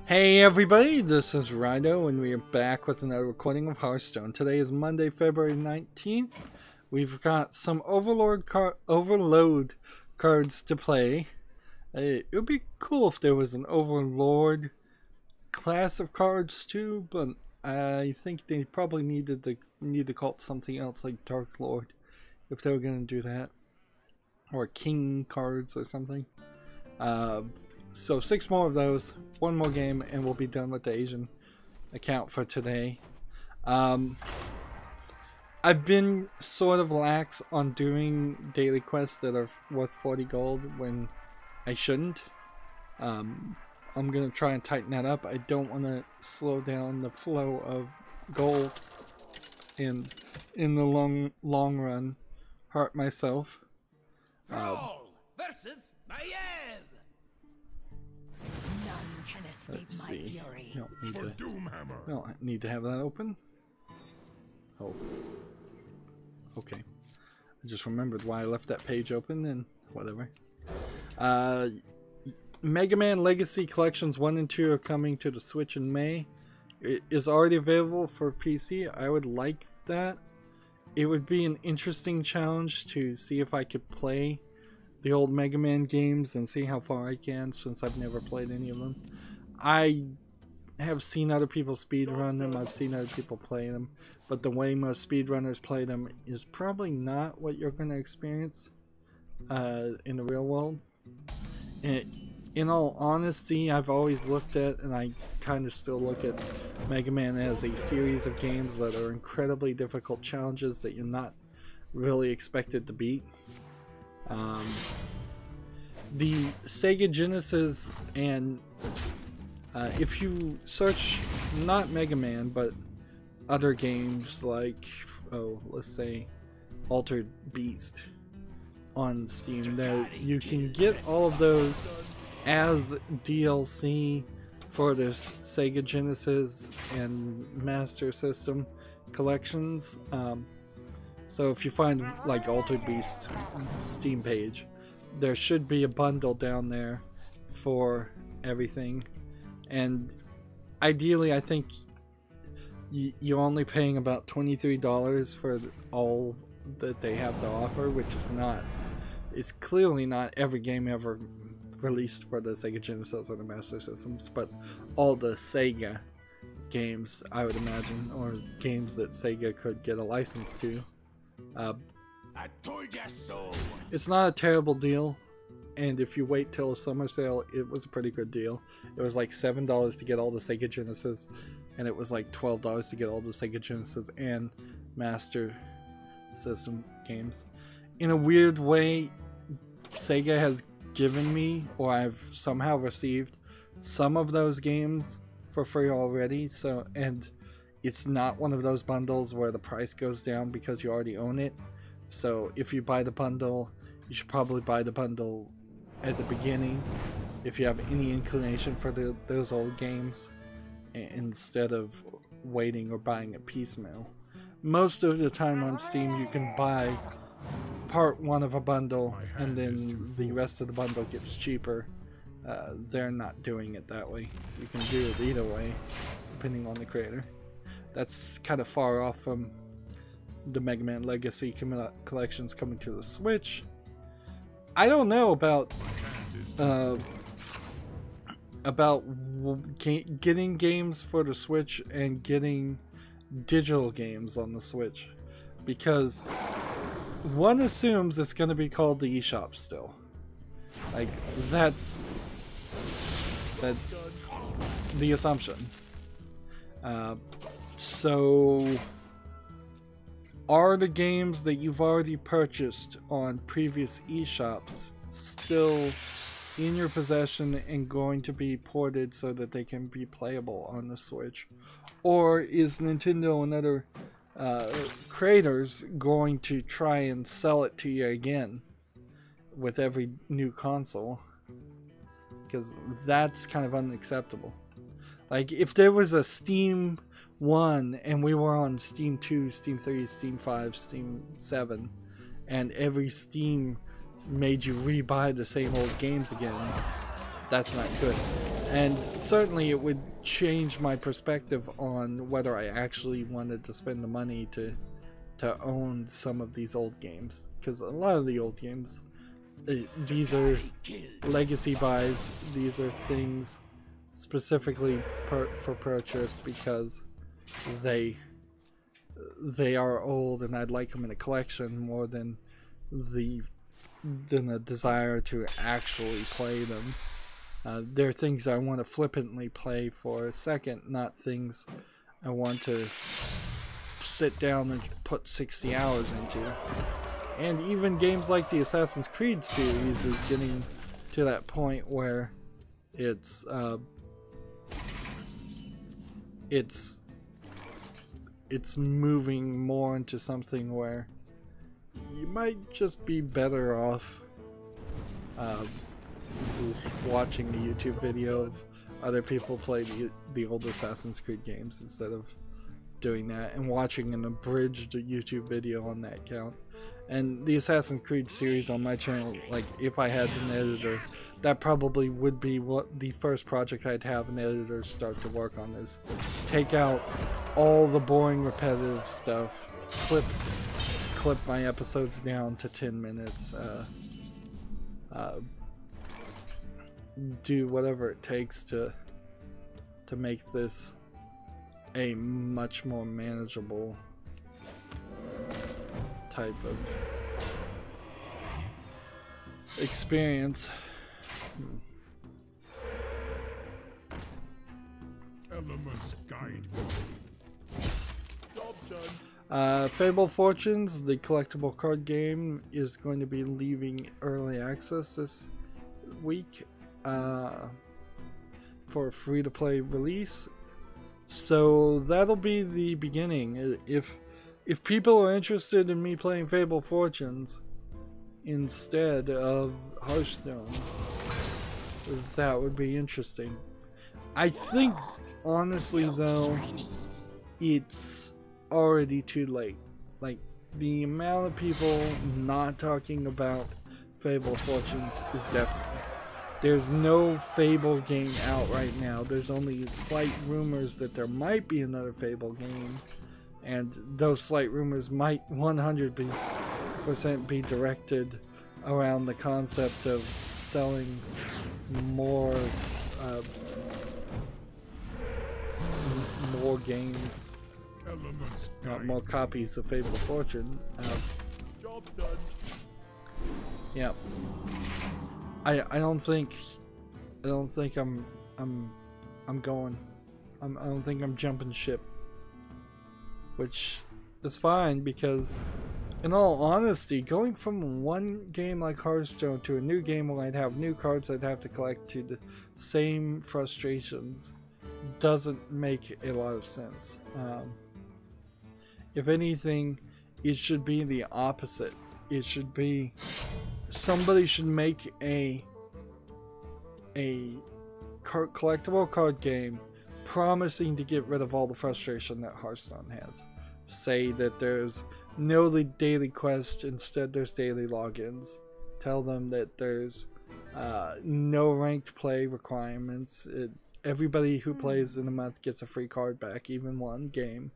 Hey everybody, this is Rydo and we are back with another recording of Hearthstone. Today is Monday, February 19th. We've got some overload cards to play. It would be cool if there was an overlord class of cards too, but I think they probably need to call it something else like Dark Lord if they were going to do that. Or king cards or something. So 6 more of those, 1 more game, and we'll be done with the Asian account for today. I've been sort of lax on doing daily quests that are worth 40 gold when I shouldn't. I'm going to try and tighten that up. I don't want to slow down the flow of gold in the long run, hurt myself. Versus Maiev. None can escape Let's my see. fury. Don't need to have that open. Oh. Okay. I just remembered why I left that page open and whatever. Mega Man Legacy Collections 1 and 2 are coming to the Switch in May. It is already available for PC. I would like that. It would be an interesting challenge to see if I could play the old Mega Man games and see how far I can, since I've never played any of them. I have seen other people speedrun them, I've seen other people play them, but the way most speedrunners play them is probably not what you're going to experience in the real world. In all honesty, I've always looked at, and I kind of still look at Mega Man as a series of games that are incredibly difficult challenges that you're not really expected to beat. The Sega Genesis, and if you search not Mega Man but other games like, let's say Altered Beast on Steam, there you can get all of those as DLC for this Sega Genesis and Master System collections. So if you find like Altered Beast Steam page, there should be a bundle down there for everything, and ideally I think you're only paying about $23 for all that they have to offer, which is clearly not every game ever released for the Sega Genesis or the Master Systems, but all the Sega games, I would imagine, or games that Sega could get a license to. I told ya so. It's not a terrible deal, and if you wait till a summer sale, it was a pretty good deal. It was like $7 to get all the Sega Genesis, and it was like $12 to get all the Sega Genesis and Master System games. In a weird way, Sega has given me, or I've somehow received, some of those games for free already, and it's not one of those bundles where the price goes down because you already own it. So if you buy the bundle, you should probably buy the bundle at the beginning if you have any inclination for those old games, instead of waiting or buying it piecemeal. Most of the time on Steam you can buy part 1 of a bundle and then the rest of the bundle gets cheaper. They're not doing it that way. You can do it either way depending on the creator. That's kind of far off from the Mega Man Legacy collections coming to the Switch. I don't know about getting games for the Switch and getting digital games on the Switch, because one assumes it's going to be called the eShop still. Like, that's the assumption. So, are the games that you've already purchased on previous eShops still in your possession and going to be ported so that they can be playable on the Switch? Or is Nintendo and other creators going to try and sell it to you again with every new console? Because that's kind of unacceptable. Like, if there was a Steam 1 and we were on Steam 2, Steam 3, Steam 5, Steam 7, and every Steam made you re-buy the same old games again, that's not good. And certainly it would change my perspective on whether I actually wanted to spend the money to own some of these old games. Because a lot of the old games, these are legacy buys. These are things specifically for purchase because they are old and I'd like them in a collection more than a desire to actually play them. They're things I want to flippantly play for a second, not things I want to sit down and put 60 hours into. And even games like the Assassin's Creed series is getting to that point where it's moving more into something where you might just be better off watching a YouTube video of other people play the old Assassin's Creed games instead of doing that, and watching an abridged YouTube video on that count. And the Assassin's Creed series on my channel, like if I had an editor, that probably would be what the first project I'd have an editor start to work on, is take out all the boring repetitive stuff, clip my episodes down to 10 minutes, do whatever it takes to make this a much more manageable type of experience. Elements guide me. Job done. Fable Fortunes, the collectible card game, is going to be leaving early access this week for a free-to-play release. So that'll be the beginning. If people are interested in me playing Fable Fortunes instead of Hearthstone, that would be interesting. I think, honestly though, it's already too late. Like, the amount of people not talking about Fable Fortunes is definitely... There's no Fable game out right now. There's only slight rumors that there might be another Fable game, and those slight rumors might 100% be directed around the concept of selling more games, more copies of Fable Fortune. Job done. Yeah. I don't think I'm going. I don't think I'm jumping ship, which is fine, because in all honesty, going from one game like Hearthstone to a new game where I'd have new cards I'd have to collect to the same frustrations doesn't make a lot of sense. If anything, it should be the opposite. It should be somebody should make a collectible card game promising to get rid of all the frustration that Hearthstone has. Say that there's no daily quests, instead there's daily logins. Tell them that there's no ranked play requirements. Everybody who plays in a month gets a free card back, even one game.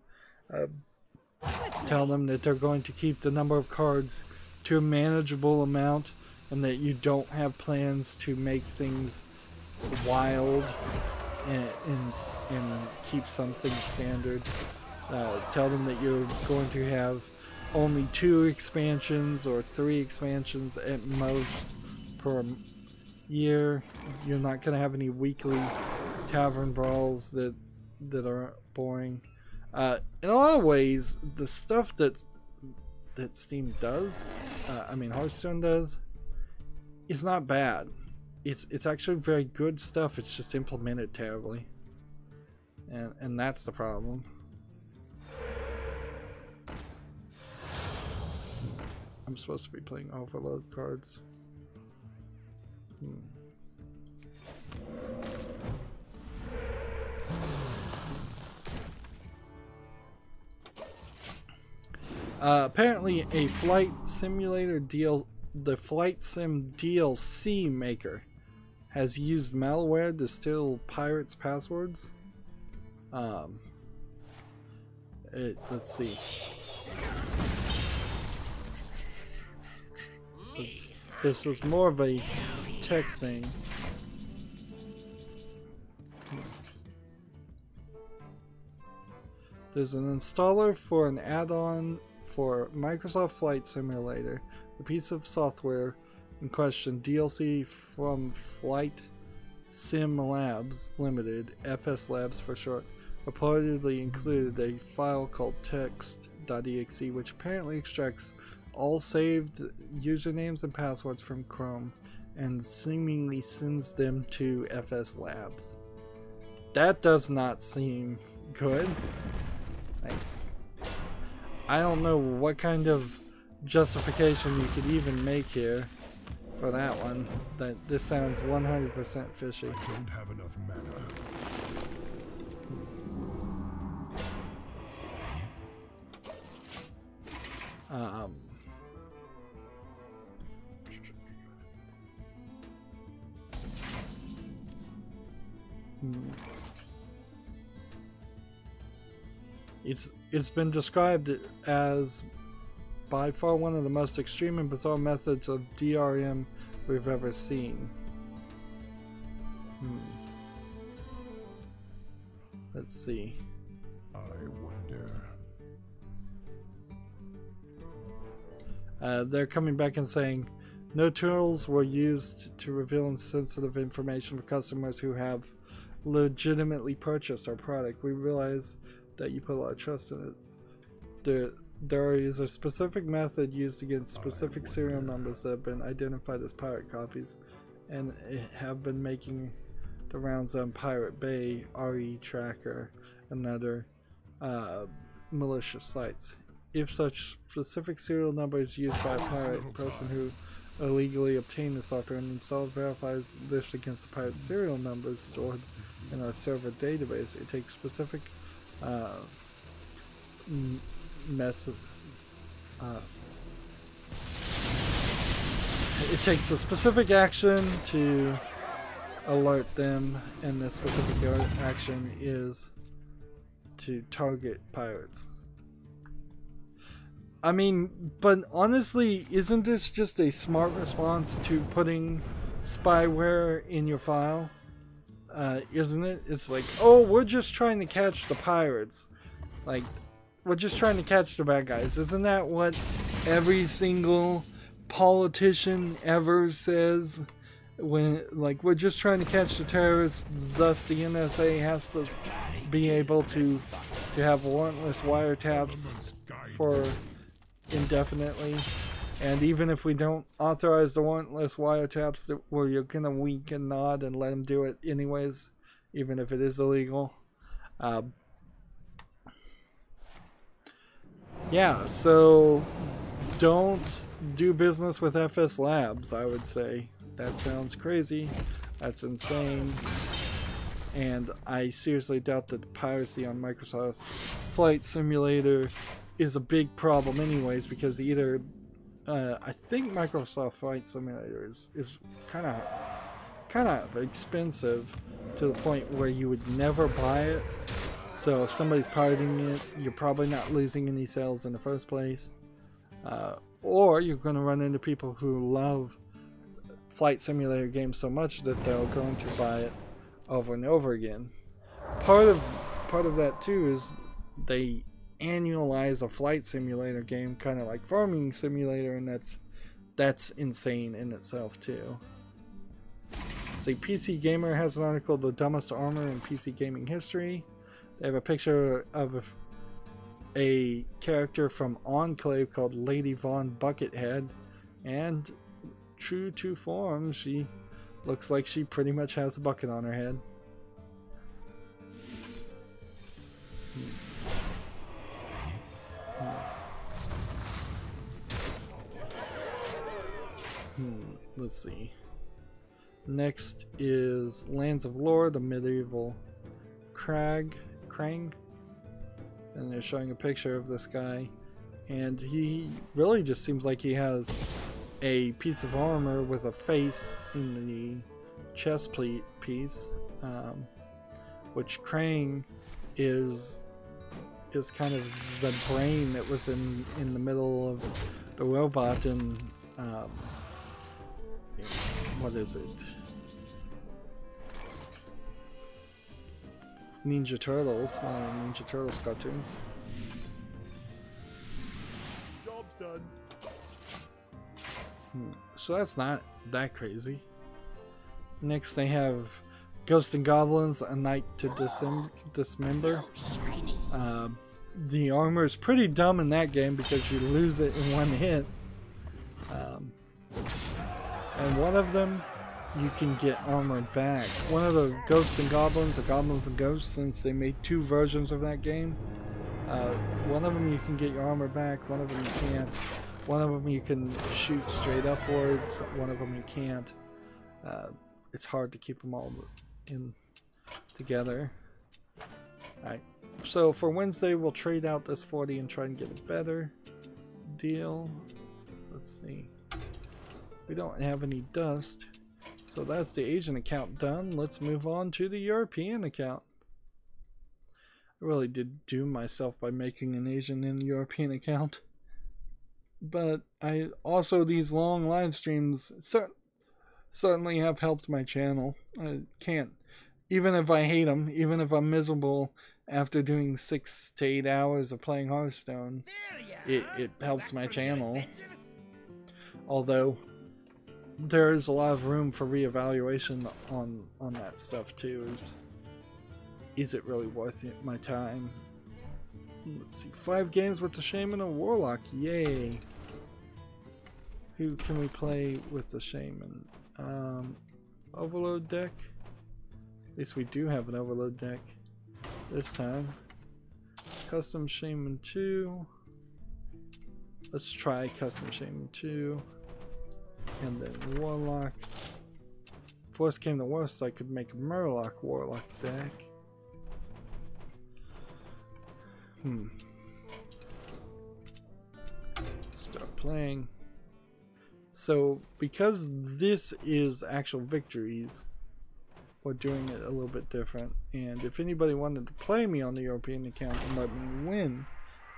Tell them that they're going to keep the number of cards to a manageable amount, and that you don't have plans to make things wild and keep something standard. Tell them that you're going to have only 2 expansions or 3 expansions at most per year. You're not going to have any weekly tavern brawls that are boring. In a lot of ways, the stuff that Steam does, Hearthstone does, is not bad. It's actually very good stuff. It's just implemented terribly, and that's the problem. I'm supposed to be playing overload cards. Apparently a flight simulator deal, the Flight Sim DLC maker, has used malware to steal pirates' passwords. Let's see. This was more of a tech thing. There's an installer for an add-on for Microsoft Flight Simulator. The piece of software in question, DLC from Flight Sim Labs Limited, FS Labs for short, reportedly included a file called text.exe, which apparently extracts all saved usernames and passwords from Chrome and seemingly sends them to FS Labs. That does not seem good. I don't know what kind of justification you could even make here for that one. This sounds 100% fishy. I don't have enough mana. Let's see. It's been described as by far one of the most extreme and bizarre methods of DRM we've ever seen. Let's see. I wonder. They're coming back and saying no tools were used to reveal sensitive information for customers who have legitimately purchased our product. We realize that you put a lot of trust in it. There is a specific method used against specific serial numbers that have been identified as pirate copies and have been making the rounds on Pirate Bay, RE Tracker, and other malicious sites. If such specific serial number is used by a pirate person who illegally obtained the software and installed verifies this against the pirate serial numbers stored in our server database, it takes specific it takes a specific action to alert them, and the specific action is to target pirates. I mean, but honestly, isn't this just a smart response to putting spyware in your file? Isn't it? It's like, oh, we're just trying to catch the pirates. Like, we're just trying to catch the bad guys. Isn't that what every single politician ever says? When, like, we're just trying to catch the terrorists, thus the NSA has to be able to have warrantless wiretaps for indefinitely. And even if we don't authorize the warrantless wiretaps, where you're gonna wink and nod and let them do it anyways, even if it is illegal. Yeah, so don't do business with FS Labs, I would say. That sounds crazy. That's insane. And I seriously doubt that piracy on Microsoft Flight Simulator is a big problem anyways, because either I think Microsoft Flight Simulator is kind of expensive to the point where you would never buy it. So if somebody's pirating it, you're probably not losing any sales in the first place. Or you're going to run into people who love Flight Simulator games so much that they're going to buy it over and over again. Part of that too is they annualize a Flight Simulator game, kind of like Farming Simulator, and that's insane in itself too. See, PC Gamer has an article, "The Dumbest Armor in PC Gaming History." They have a picture of a character from Enclave called Lady Von Buckethead, and true to form, she looks like she pretty much has a bucket on her head. Let's see. Next is Lands of Lore, the medieval Krang, and they're showing a picture of this guy, and he really just seems like he has a piece of armor with a face in the chest piece, which Krang is kind of the brain that was in the middle of the robot in what is it? Ninja Turtles, one of the Ninja Turtles cartoons. Job's done. So that's not that crazy. Next they have Ghosts and Goblins, A Night to Dismember. The armor is pretty dumb in that game because you lose it in one hit. And one of them, you can get armor back. One of the Ghosts and Goblins, or Goblins and Ghosts, since they made 2 versions of that game. One of them you can get your armor back, one of them you can't. One of them you can shoot straight upwards, one of them you can't. It's hard to keep them all in together. Alright, so for Wednesday we'll trade out this 40 and try and get a better deal. Let's see. We don't have any dust. So that's the Asian account done. Let's move on to the European account. I really did doom myself by making an Asian and European account. But I also, these long live streams certainly have helped my channel. I can't, even if I hate them, even if I'm miserable after doing 6 to 8 hours of playing Hearthstone, it helps my channel. Although there's a lot of room for reevaluation on that stuff too. Is it really worth it, my time? Let's see, 5 games with the Shaman and Warlock, yay! Who can we play with the Shaman? Overload deck? At least we do have an overload deck this time. Custom Shaman 2. Let's try Custom Shaman 2. And then Warlock. If worst came to worst, I could make a Murloc Warlock deck. Start playing. So, because this is actual victories, we're doing it a little bit different. And if anybody wanted to play me on the European account and let me win,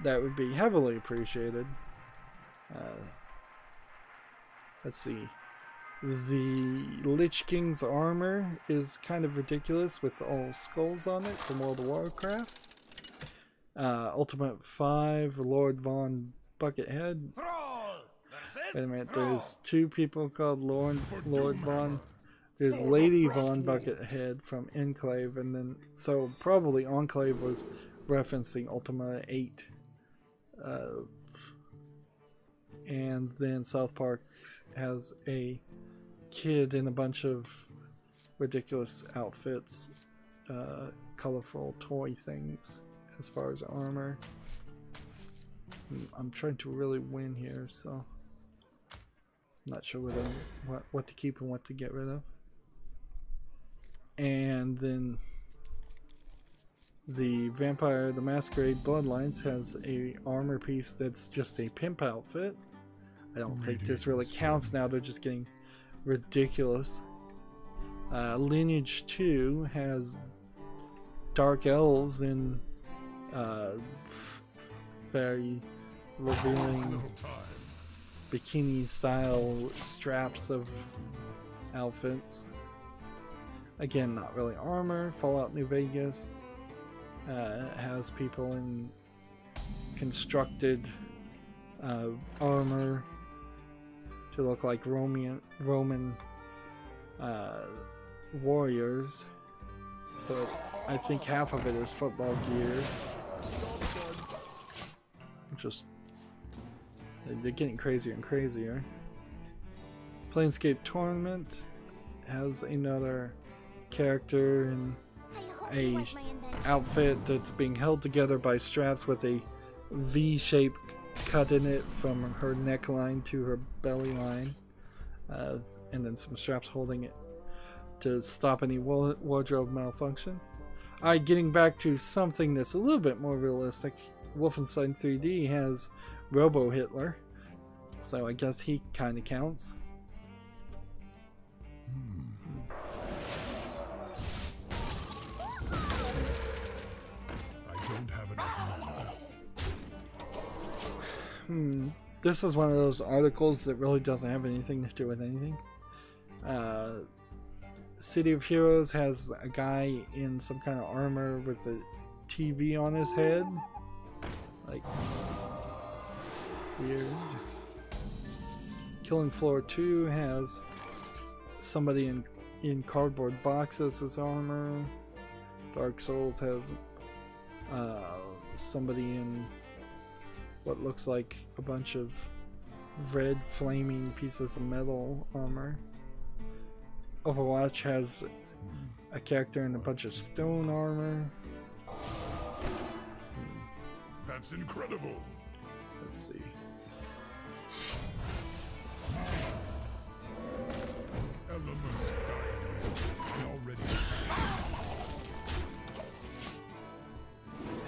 that would be heavily appreciated. Let's see. The Lich King's armor is kind of ridiculous with all skulls on it from World of Warcraft. Ultimate 5, Lord Von Buckethead. Wait a minute, there's 2 people called Lord Von. There's Lady Von Buckethead from Enclave, and then, so probably Enclave was referencing Ultima 8. And then South Park has a kid in a bunch of ridiculous outfits, colorful toy things as far as armor. I'm trying to really win here, so I'm not sure what to keep and what to get rid of. And then the Vampire the Masquerade Bloodlines has a armor piece that's just a pimp outfit. I don't think this really counts now, they're just getting ridiculous. Lineage 2 has dark elves in very revealing bikini style straps of outfits. Again, not really armor. Fallout New Vegas has people in constructed armor to look like Roman warriors, but I think half of it is football gear. Just they're getting crazier and crazier. Planescape Tournament has another character in a outfit that's being held together by straps with a V-shape cut in it from her neckline to her belly line, and then some straps holding it to stop any wardrobe malfunction. Alright, getting back to something that's a little bit more realistic, Wolfenstein 3D has Robo Hitler, so I guess he kind of counts. This is one of those articles that really doesn't have anything to do with anything. City of Heroes has a guy in some kind of armor with a TV on his head. Like, weird. Killing Floor 2 has somebody in cardboard boxes as armor. Dark Souls has somebody in what looks like a bunch of red flaming pieces of metal armor. Overwatch has a character in a bunch of stone armor. That's incredible. Let's see. Elements guide me. Already.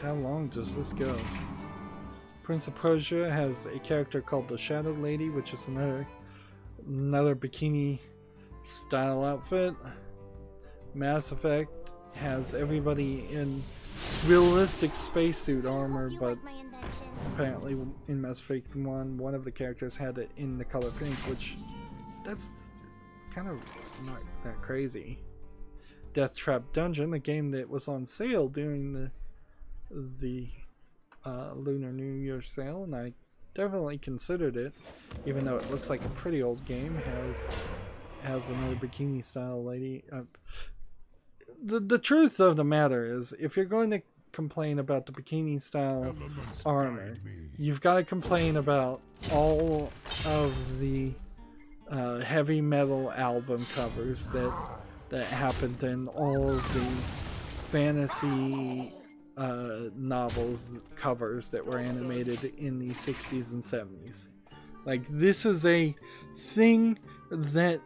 How long does this go? Prince of Persia has a character called the Shadow Lady, which is another bikini style outfit. Mass Effect has everybody in realistic spacesuit armor, but apparently in Mass Effect 1, one of the characters had it in the color pink, which that's kind of not that crazy. Death Trap Dungeon, a game that was on sale during the Lunar New Year sale, and I definitely considered it, even though it looks like a pretty old game. Has another bikini style lady. The truth of the matter is, if you're going to complain about the bikini style armor, you've got to complain about all of the heavy metal album covers that happened in all of the fantasy novels covers that were animated in the 60s and 70s. Like, this is a thing that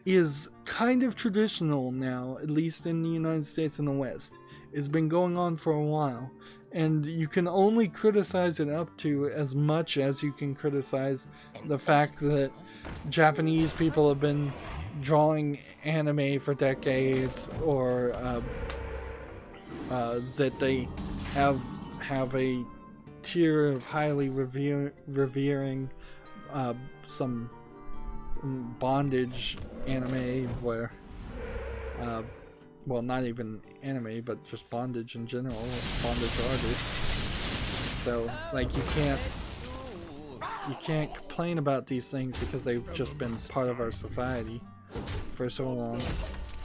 is kind of traditional now, at least in the United States and the West. It's been going on for a while, and you can only criticize it up to as much as you can criticize the fact that Japanese people have been drawing anime for decades, or that they have a tier of highly revering some bondage anime where well, not even anime, but just bondage in general, bondage artists. So like, you can't complain about these things because they've just been part of our society for so long.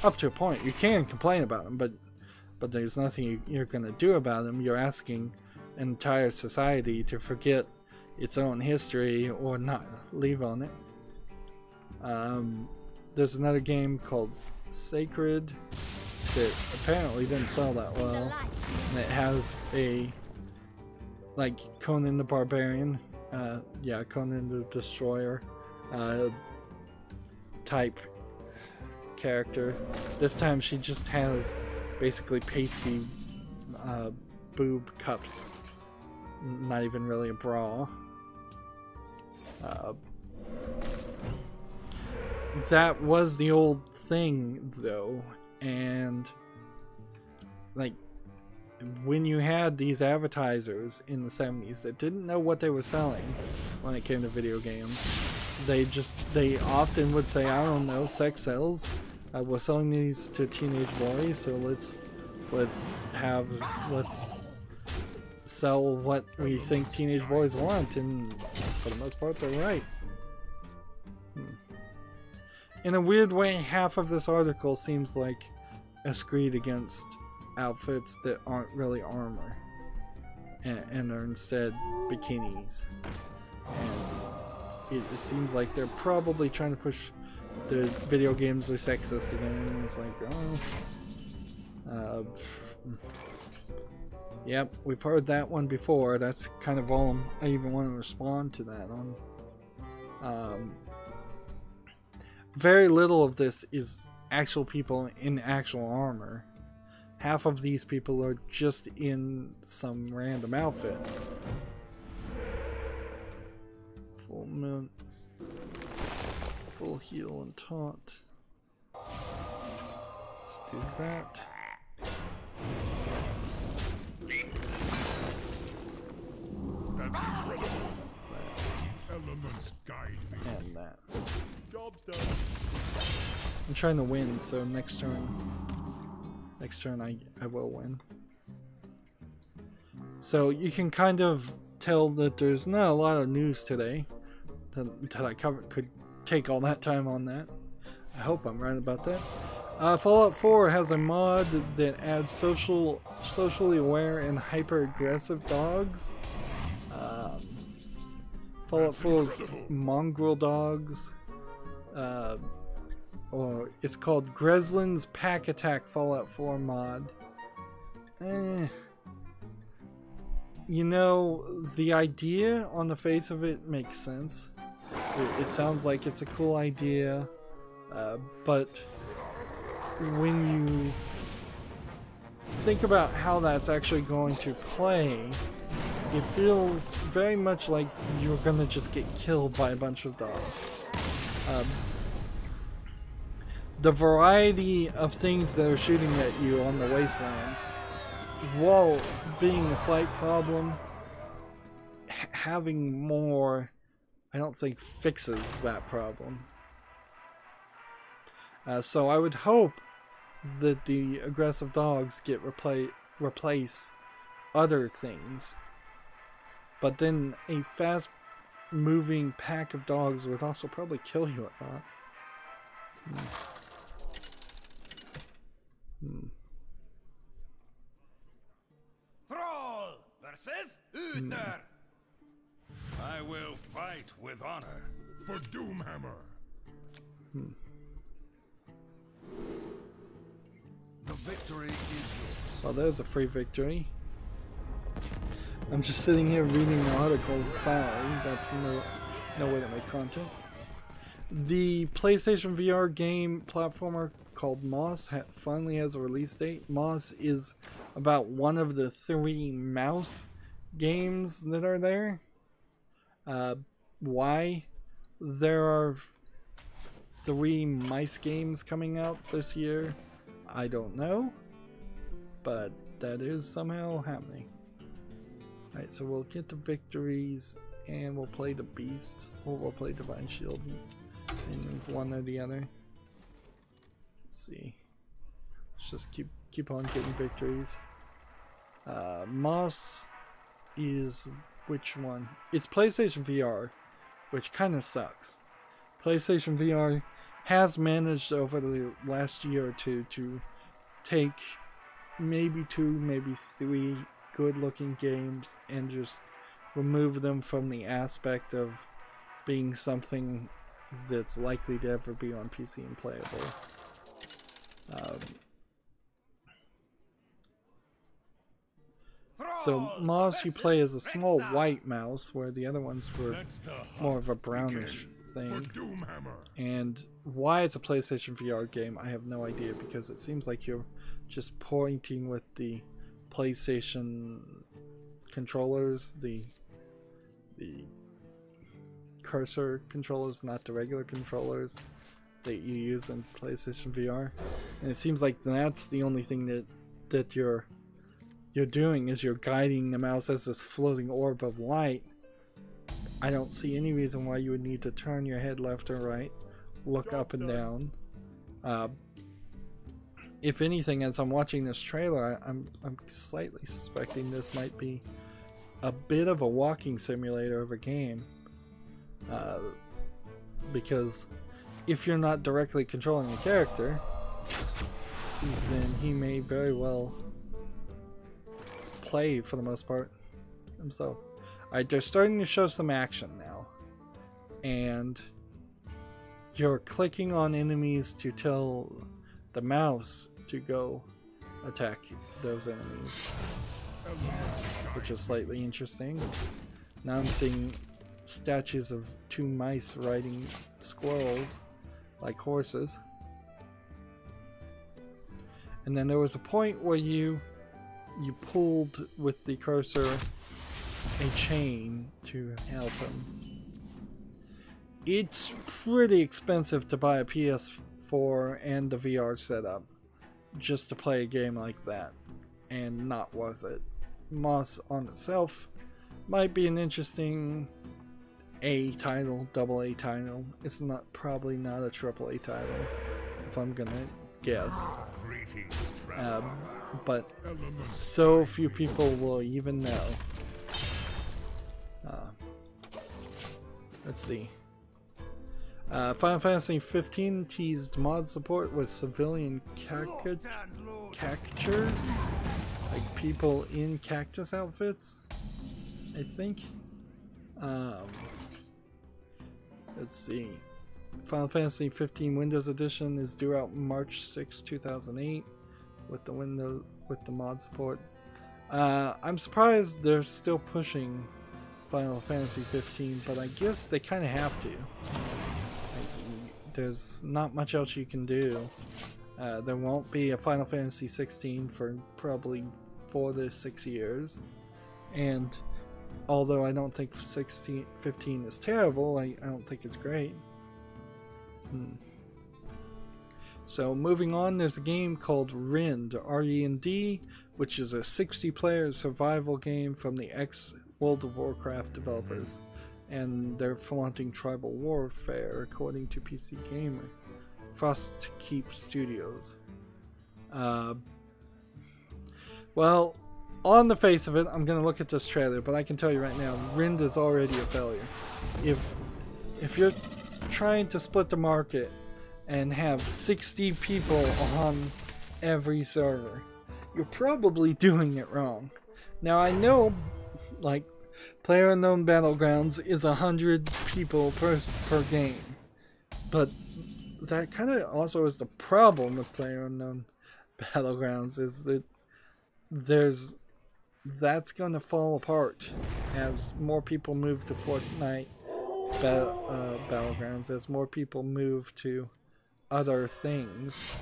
Up to a point you can complain about them, but there's nothing you're gonna do about them. You're asking an entire society to forget its own history or not leave on it. There's another game called Sacred that apparently didn't sell that well, and it has a, like, Conan the Barbarian, yeah, Conan the Destroyer type character. This time she just has basically pasty boob cups, not even really a bra. That was the old thing though, and like, when you had these advertisers in the 70s that didn't know what they were selling when it came to video games, they often would say, I don't know, sex sells, we're selling these to teenage boys, so let's sell what we think teenage boys want, and for the most part they're right. In a weird way, half of this article seems like a screed against outfits that aren't really armor and are instead bikinis. And it seems like they're probably trying to push the video games are sexist again, and it's like, oh, yep, we've heard that one before. That's kind of all I even want to respond to that on. Very little of this is actual people in actual armor. Half of these people are just in some random outfit. Full mint, full heal and taunt. Let's do that. That's incredible. trying to win, so next turn I will win. So you can kind of tell that there's not a lot of news today that I could take all that time on that. I hope I'm right about that. Fallout 4 has a mod that adds socially aware and hyper-aggressive dogs. Fallout 4's mongrel dogs. Or it's called Greslin's Pack Attack Fallout 4 mod. You know, the idea on the face of it makes sense. It sounds like it's a cool idea, but when you think about how that's actually going to play, it feels very much like you're gonna just get killed by a bunch of dogs. The variety of things that are shooting at you on the wasteland, while being a slight problem, having more, I don't think, fixes that problem. So I would hope that the aggressive dogs get replace other things. But then a fast moving pack of dogs would also probably kill you a lot. Thrall versus Uther. I will fight with honor. For Doomhammer. The victory is yours. Well, there's a free victory. I'm just sitting here reading the articles silently. That's no way to make content. The PlayStation VR game platformer called Moss finally has a release date. Moss is about one of the 3 mouse games that are there. Why there are 3 mice games coming out this year, I don't know, but that is somehow happening. Alright, so we'll get the victories and we'll play the beasts, or we'll play Divine Shield, and it's one or the other. Let's see. Let's just keep on getting victories. Moss is which one? It's PlayStation VR, which kind of sucks. PlayStation VR has managed over the last year or two to take maybe 2, maybe 3 good-looking games and just remove them from the aspect of being something that's likely to ever be on PC and playable. So Moss you play as a small white mouse, where the other ones were more of a brownish thing. And why it's a PlayStation VR game, I have no idea, because it seems like you're just pointing with the PlayStation controllers, the cursor controllers, not the regular controllers that you use in PlayStation VR. And it seems like that's the only thing that you're doing, is you're guiding the mouse as this floating orb of light. I don't see any reason why you would need to turn your head left or right, look up and down. If anything, as I'm watching this trailer, I'm slightly suspecting this might be a bit of a walking simulator of a game. Because if you're not directly controlling the character, then he may very well play, for the most part, himself. Alright, they're starting to show some action now. And you're clicking on enemies to tell the mouse to go attack those enemies, which is slightly interesting. Now I'm seeing statues of 2 mice riding squirrels like horses. And then there was a point where you pulled with the cursor a chain to help him. It's pretty expensive to buy a PS4 and the VR setup just to play a game like that, and not worth it. Moss on itself might be an interesting A title, AA title. It's probably not a AAA title. if I'm gonna guess. Greetings, But so few people will even know. Let's see. Final Fantasy 15 teased mod support with civilian cactures, like people in cactus outfits, I think. Let's see. Final Fantasy 15 Windows Edition is due out March 6, 2008 with the mod support. I'm surprised they're still pushing Final Fantasy 15, but I guess they kind of have to. There's not much else you can do. There won't be a Final Fantasy 16 for probably 4 to 6 years, and although I don't think 15 is terrible, I don't think it's great. So moving on, there's a game called Rind, R-E-N-D, which is a 60-player survival game from the ex-World of Warcraft developers, and they're flaunting tribal warfare according to PC Gamer. Frostkeep Studios. Well, on the face of it, I'm gonna look at this trailer, but I can tell you right now, Rind is already a failure. If you're trying to split the market and have 60 people on every server, you're probably doing it wrong. Now I know, like, PlayerUnknown Battlegrounds is 100 people per game, but that kind of also is the problem with PlayerUnknown Battlegrounds, is that that's going to fall apart as more people move to Fortnite Battlegrounds, as more people move to other things.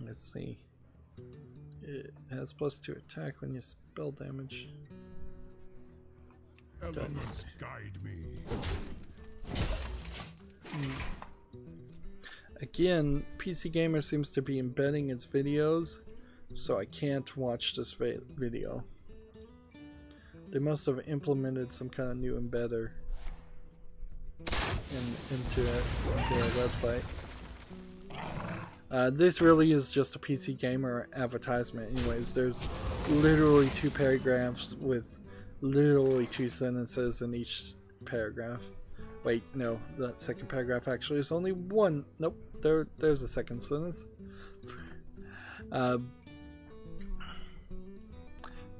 Let's see. It has +2 attack when you spell damage. Elements guide me. Again, PC Gamer seems to be embedding its videos, so I can't watch this video. They must have implemented some kind of new embedder into their website. This really is just a PC Gamer advertisement anyways. There's literally 2 paragraphs with literally 2 sentences in each paragraph. Wait, no, that second paragraph actually is only 1. Nope, there's a second sentence.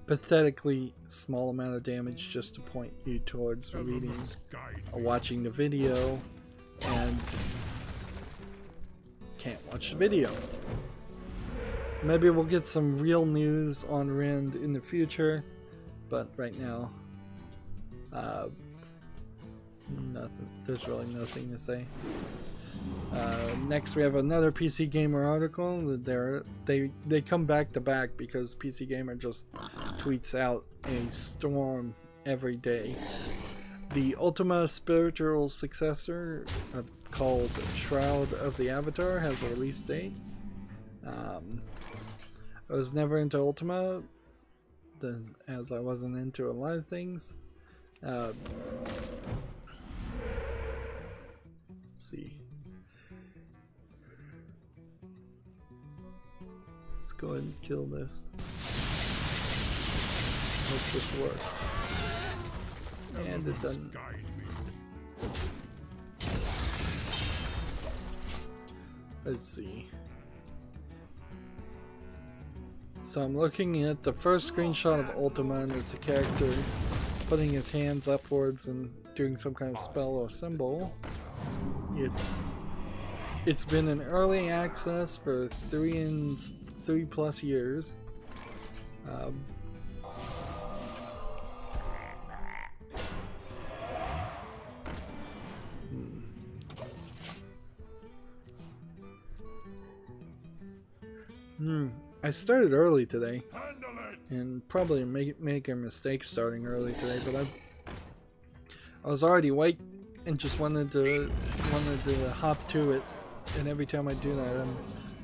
Pathetically small amount of damage just to point you towards reading or watching the video, and can't watch the video. Maybe we'll get some real news on Rind in the future, but right now, nothing. There's really nothing to say. Next, we have another PC Gamer article. They come back to back because PC Gamer just tweets out a storm every day. The Ultima spiritual successor, called Shroud of the Avatar, has a release date. I was never into Ultima, as I wasn't into a lot of things. Let's see. Let's go ahead and kill this. Hope this works. And it doesn't. Let's see. So I'm looking at the first screenshot of Ultima, and it's a character putting his hands upwards and doing some kind of spell or symbol. It's been in early access for 3+ years. I started early today, and probably making a mistake starting early today, but I was already awake and just wanted to hop to it, and every time I do that, I'm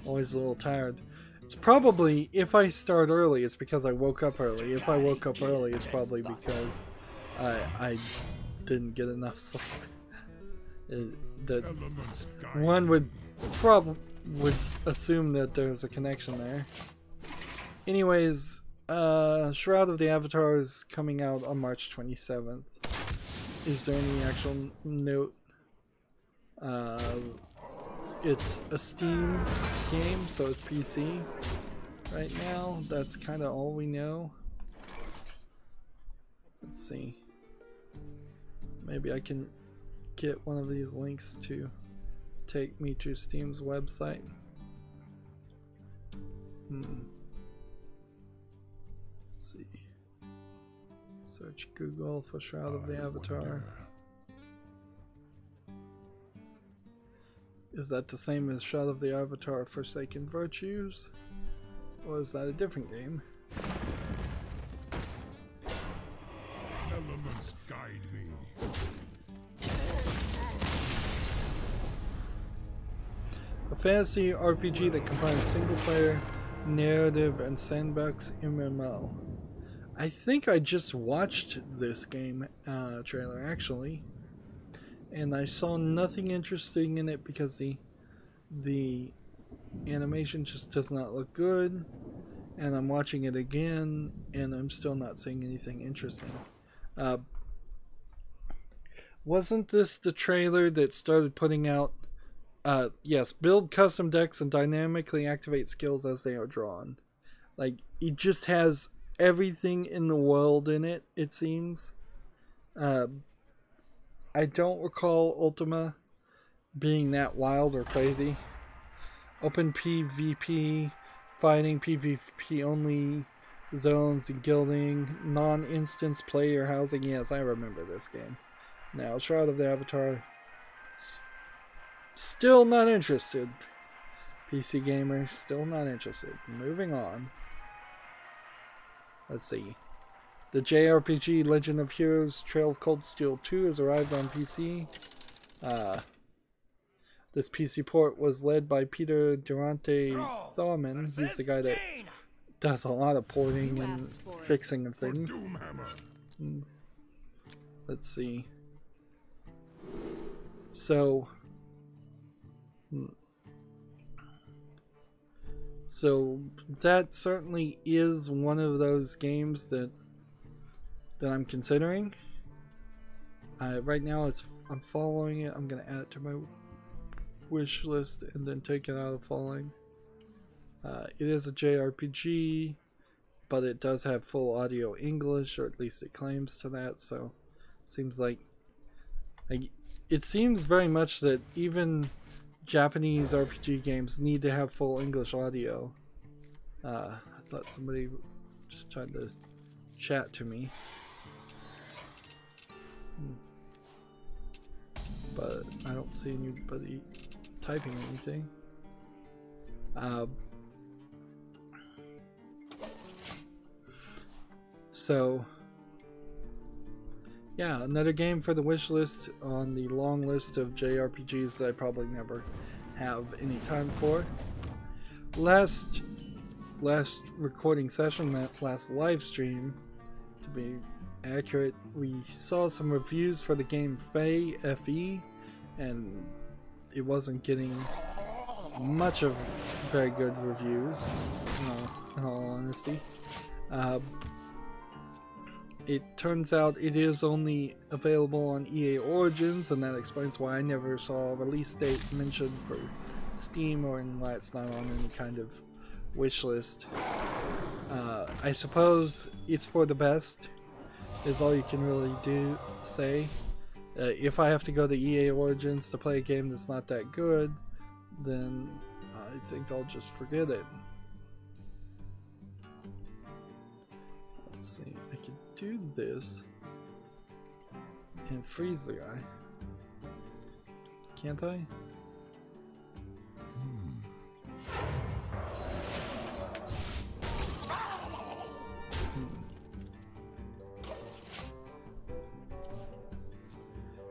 always a little tired. It's probably, if I start early, it's because I woke up early. If I woke up early, it's probably because I didn't get enough sleep. That Elements guide one me. would assume that there's a connection there. Anyways, Shroud of the Avatar is coming out on March 27th. Is there any actual note? It's a Steam game, so it's PC right now. That's kind of all we know. Let's see. Maybe I can get one of these links to take me to Steam's website. Let's see. Search Google for Shroud of the Avatar. Is that the same as Shroud of the Avatar Forsaken Virtues? Or is that a different game? Elements guide me. A fantasy RPG that combines single player, narrative, and sandbox MMO. I think I just watched this game trailer actually, and I saw nothing interesting in it because the animation just does not look good, and I'm watching it again and I'm still not seeing anything interesting. Wasn't this the trailer that started putting out yes, build custom decks and dynamically activate skills as they are drawn? Like, it just has everything in the world in it, it seems. I don't recall Ultima being that wild or crazy. Open PvP, fighting, PvP only zones, guilding, non-instance player housing. Yes, I remember this game. Now, Shroud of the Avatar, still not interested. PC gamer, still not interested. Moving on. Let's see. The JRPG Legend of Heroes Trail of Cold Steel 2 has arrived on PC. This PC port was led by Peter Durante Thorman. He's the guy that does a lot of porting and fixing of things. Let's see. So that certainly is one of those games that I'm considering. Right now I'm following it. I'm gonna add it to my wish list and then take it out of following. It is a JRPG, but it does have full audio English, or at least it claims to that. So seems like it seems very much that even Japanese RPG games need to have full English audio. I thought somebody just tried to chat to me. But I don't see anybody typing anything. So yeah, another game for the wish list on the long list of JRPGs that I probably never have any time for. Last recording session, that last live stream, to be accurate, we saw some reviews for the game Fe, F-E, and it wasn't getting much of very good reviews, in all honesty. It turns out it is only available on EA Origins, and that explains why I never saw a release date mentioned for Steam, or why it's not on any kind of wish list. I suppose it's for the best, is all you can really say. If I have to go to EA Origins to play a game that's not that good, then I think I'll just forget it. Let's see, I can do this and freeze the guy. Can't I?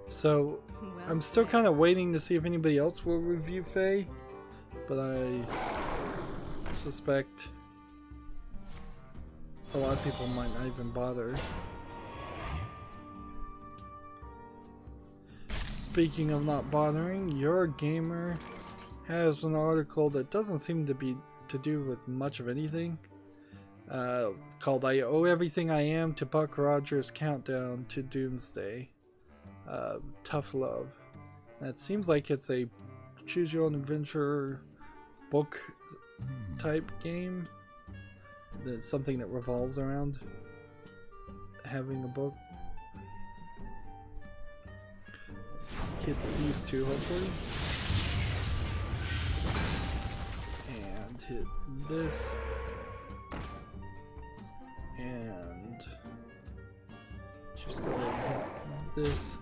So, I'm still kind of waiting to see if anybody else will review Faye, but I suspect a lot of people might not even bother. speaking of not bothering, Your Gamer has an article that doesn't seem to be to do with much of anything. Called "I Owe Everything I Am to Buck Rogers' Countdown to Doomsday." Tough love. And it seems like it's a choose your own adventure book type game. That's something that revolves around having a book. Let's hit these two hopefully. And hit this. And just go ahead and hit this.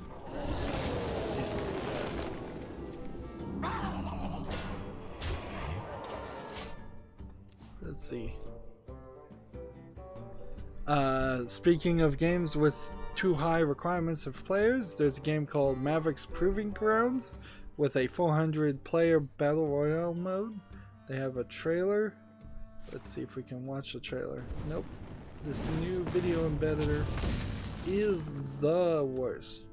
Let's see. Speaking of games with too high requirements of players, there's a game called Maverick's Proving Grounds with a 400 player battle royale mode. They have a trailer. Let's see if we can watch the trailer. Nope. This new video embedder is the worst.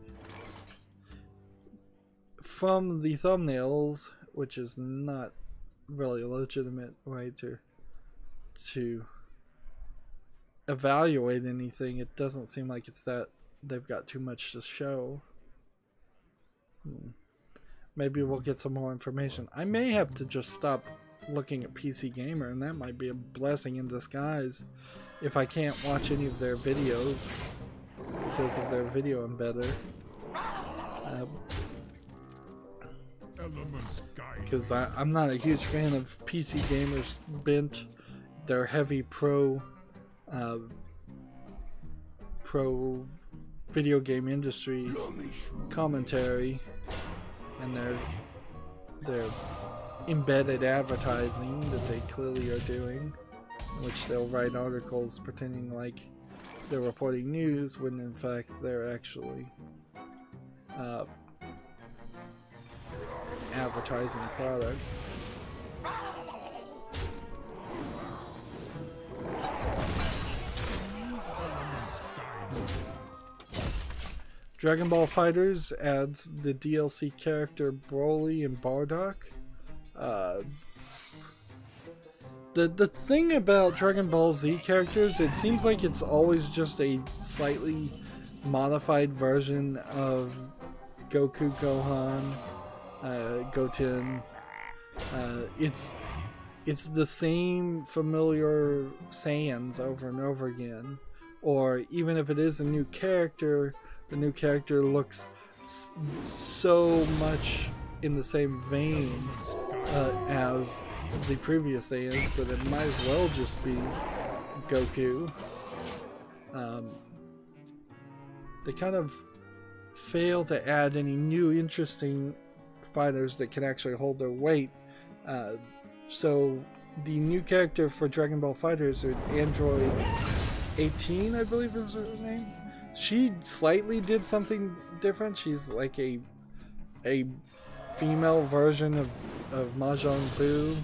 From the thumbnails, which is not really a legitimate way to evaluate anything, it doesn't seem like it's that they've got too much to show. Maybe we'll get some more information. I may have to just stop looking at PC Gamer, and that might be a blessing in disguise if I can't watch any of their videos because of their video embedder. Because I'm not a huge fan of PC Gamer's bent, their heavy pro video game industry commentary, and their embedded advertising that they clearly are doing, in which they'll write articles pretending like they're reporting news when in fact they're actually advertising a product. Dragon Ball FighterZ adds the DLC character Broly and Bardock. The thing about Dragon Ball Z characters, it seems like it's always just a slightly modified version of Goku, Gohan, Goten. It's the same familiar Saiyans over and over again. Or even if it is a new character, the new character looks so much in the same vein as the previous Saiyans that it might as well just be Goku. They kind of fail to add any new interesting fighters that can actually hold their weight. So the new character for Dragon Ball FighterZ, Android 18, I believe is her name. She slightly did something different. She's like a female version of Mahjong Buu.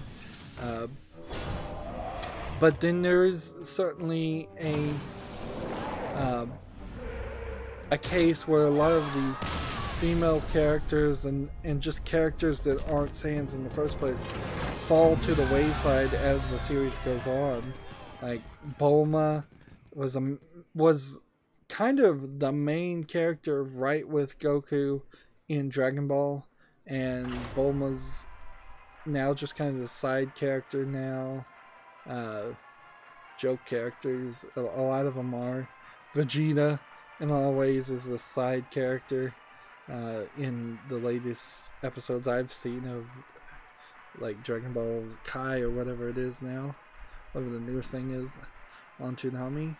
But then there is certainly a case where a lot of the female characters and just characters that aren't Saiyans in the first place fall to the wayside as the series goes on. Like Bulma was kind of the main character right with Goku in Dragon Ball, and Bulma's now just kind of the side character now. Joke characters, a lot of them are. Vegeta in a lot of ways is a side character in the latest episodes I've seen of like Dragon Ball Kai or whatever it is now, whatever the newest thing is on Toonami.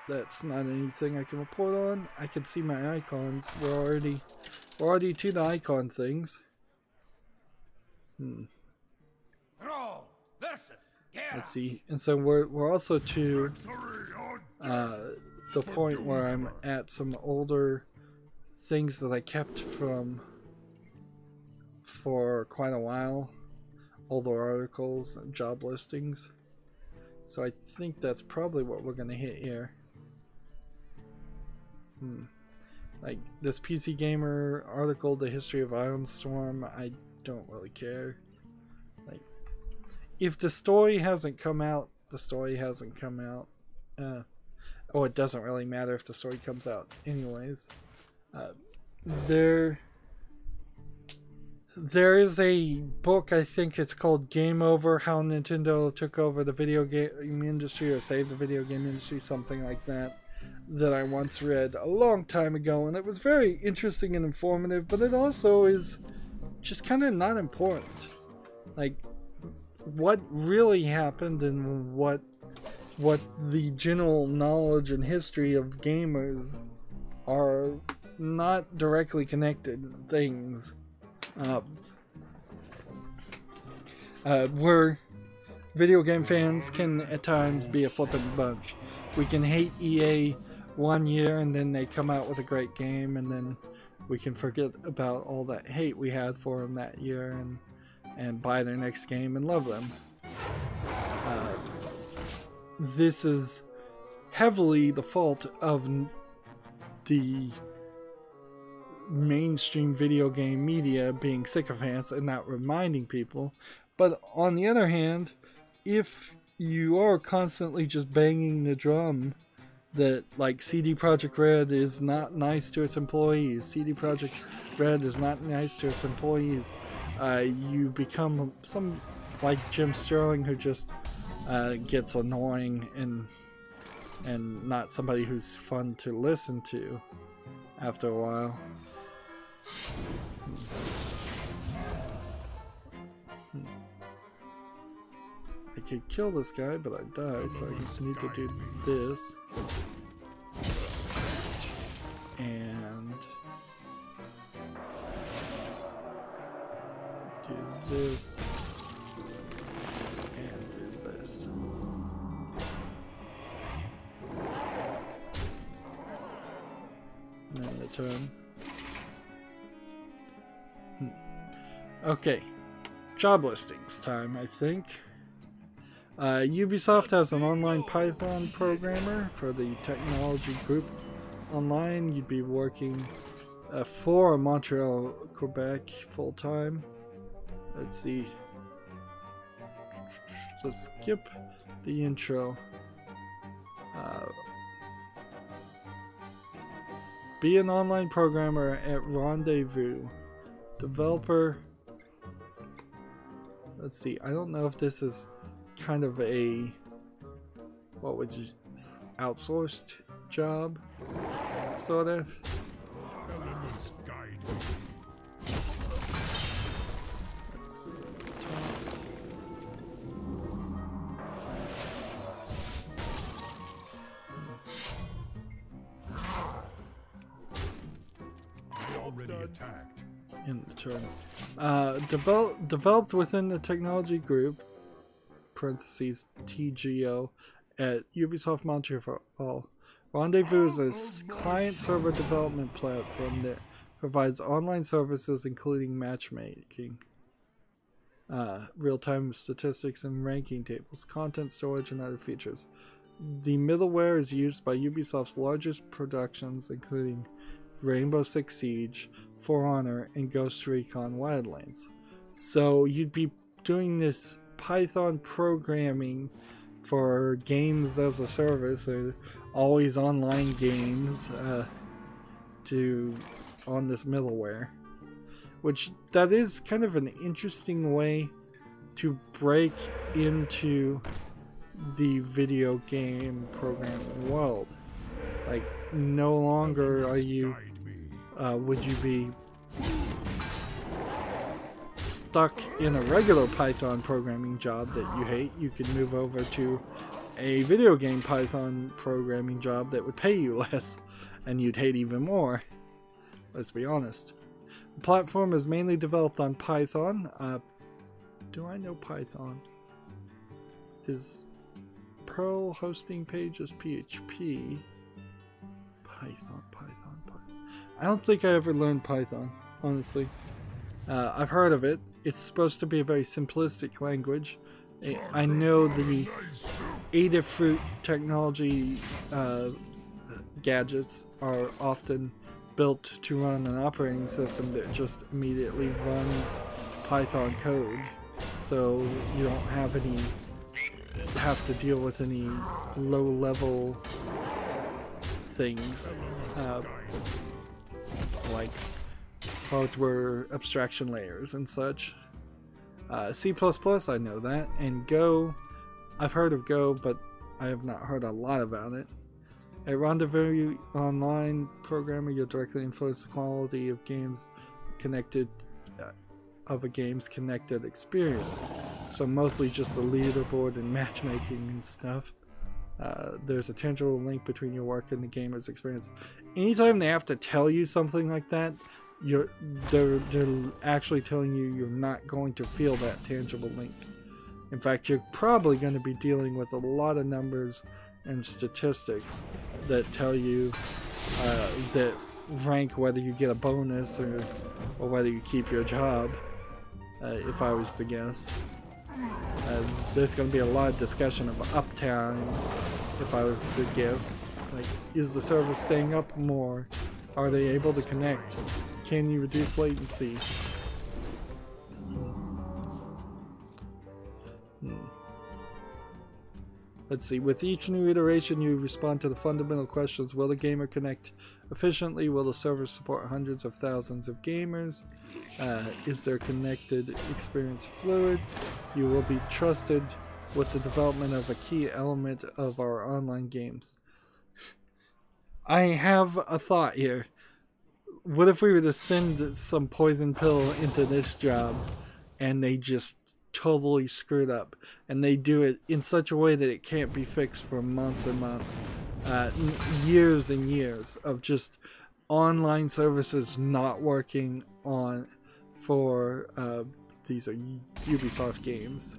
That's not anything I can report on. I can see my icons. We're already to the icon things. Let's see. And so we're also to the point where I'm at some older things that I kept for quite a while. Older articles and job listings. So I think that's probably what we're gonna hit here. Like this PC Gamer article, The History of Iron Storm, I don't really care. Like, if the story hasn't come out, the story hasn't come out. Oh, it doesn't really matter if the story comes out anyways. There is a book, I think it's called Game Over, How Nintendo Took Over the Video Game Industry or Saved the Video Game Industry, something like that, that I once read a long time ago, and it was very interesting and informative, but it also is just kind of not important. Like, what really happened and what the general knowledge and history of gamers are not directly connected things. Where video game fans can at times be a flippant bunch. We can hate EA one year and then they come out with a great game, and then we can forget about all that hate we had for them that year and buy their next game and love them. This is heavily the fault of the mainstream video game media being sycophants and not reminding people. But on the other hand, if you are constantly just banging the drum that like CD Projekt Red is not nice to its employees, CD Projekt Red is not nice to its employees, you become some like Jim Sterling who just gets annoying and not somebody who's fun to listen to after a while. I could kill this guy, but I die, so I just need to do this. And do this. And do this. And then the turn. Okay. Job listings time, I think. Ubisoft has an online Python programmer for the technology group. Online, you'd be working for Montreal, Quebec, full-time. Let's see. Let's skip the intro. Be an online programmer at Rendezvous. Developer. Let's see. I don't know if this is kind of a, what would you, outsourced job, sort of. Elements guide me. Let's see, They already attacked. in the turn. Developed within the technology group, parentheses TGO, at Ubisoft Montreal. Rendezvous is a client-server development platform that provides online services including matchmaking, real-time statistics and ranking tables, content storage, and other features. The middleware is used by Ubisoft's largest productions, including Rainbow Six Siege, For Honor, and Ghost Recon Wildlands. So you'd be doing this Python programming for games as a service, or always online games, on this middleware, which that is kind of an interesting way to break into the video game programming world. Like, no longer are you would you be stuck in a regular Python programming job that you hate. You could move over to a video game Python programming job that would pay you less and you'd hate even more. Let's be honest. The platform is mainly developed on Python. Do I know Python? Is Perl hosting page is PHP? Python. I don't think I ever learned Python, honestly. I've heard of it. It's supposed to be a very simplistic language. I know the Adafruit technology gadgets are often built to run an operating system that just immediately runs Python code, so you don't have to deal with any low-level things like hardware abstraction layers and such. C++, I know that, and Go, I've heard of Go, but I have not heard a lot about it. A Rendezvous online programmer, you'll directly influence the quality of games connected of a game's connected experience. So mostly just the leaderboard and matchmaking and stuff. There's a tangible link between your work and the gamer's experience. Anytime they have to tell you something like that, they're actually telling you you're not going to feel that tangible link. In fact, you're probably going to be dealing with a lot of numbers and statistics that tell you that rank whether you get a bonus or whether you keep your job, if I was to guess. There's going to be a lot of discussion of uptime, if I was to guess. Like, is the server staying up more? Are they able to connect? Can you reduce latency? Let's see, with each new iteration you respond to the fundamental questions. Will the gamer connect efficiently? Will the server support hundreds of thousands of gamers? Is their connected experience fluid? You will be trusted with the development of a key element of our online games. I have a thought here. What if we were to send some poison pill into this job and they just totally screwed up, and they do it in such a way that it can't be fixed for months and months, years and years of just online services not working for these are Ubisoft games.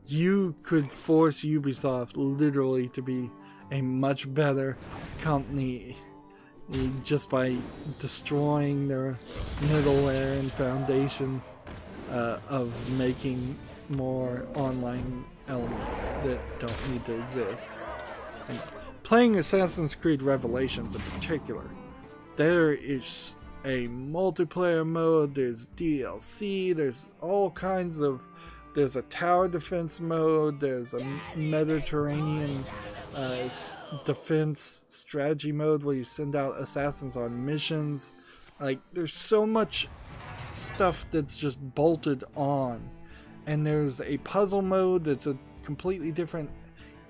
You could force Ubisoft literally to be a much better company just by destroying their middleware and foundation of making more online elements that don't need to exist. And playing Assassin's Creed Revelations in particular, there is a multiplayer mode, there's DLC, there's all kinds of, there's a tower defense mode, there's a Mediterranean defense strategy mode where you send out assassins on missions. Like, there's so much stuff that's just bolted on, and there's a puzzle mode that's a completely different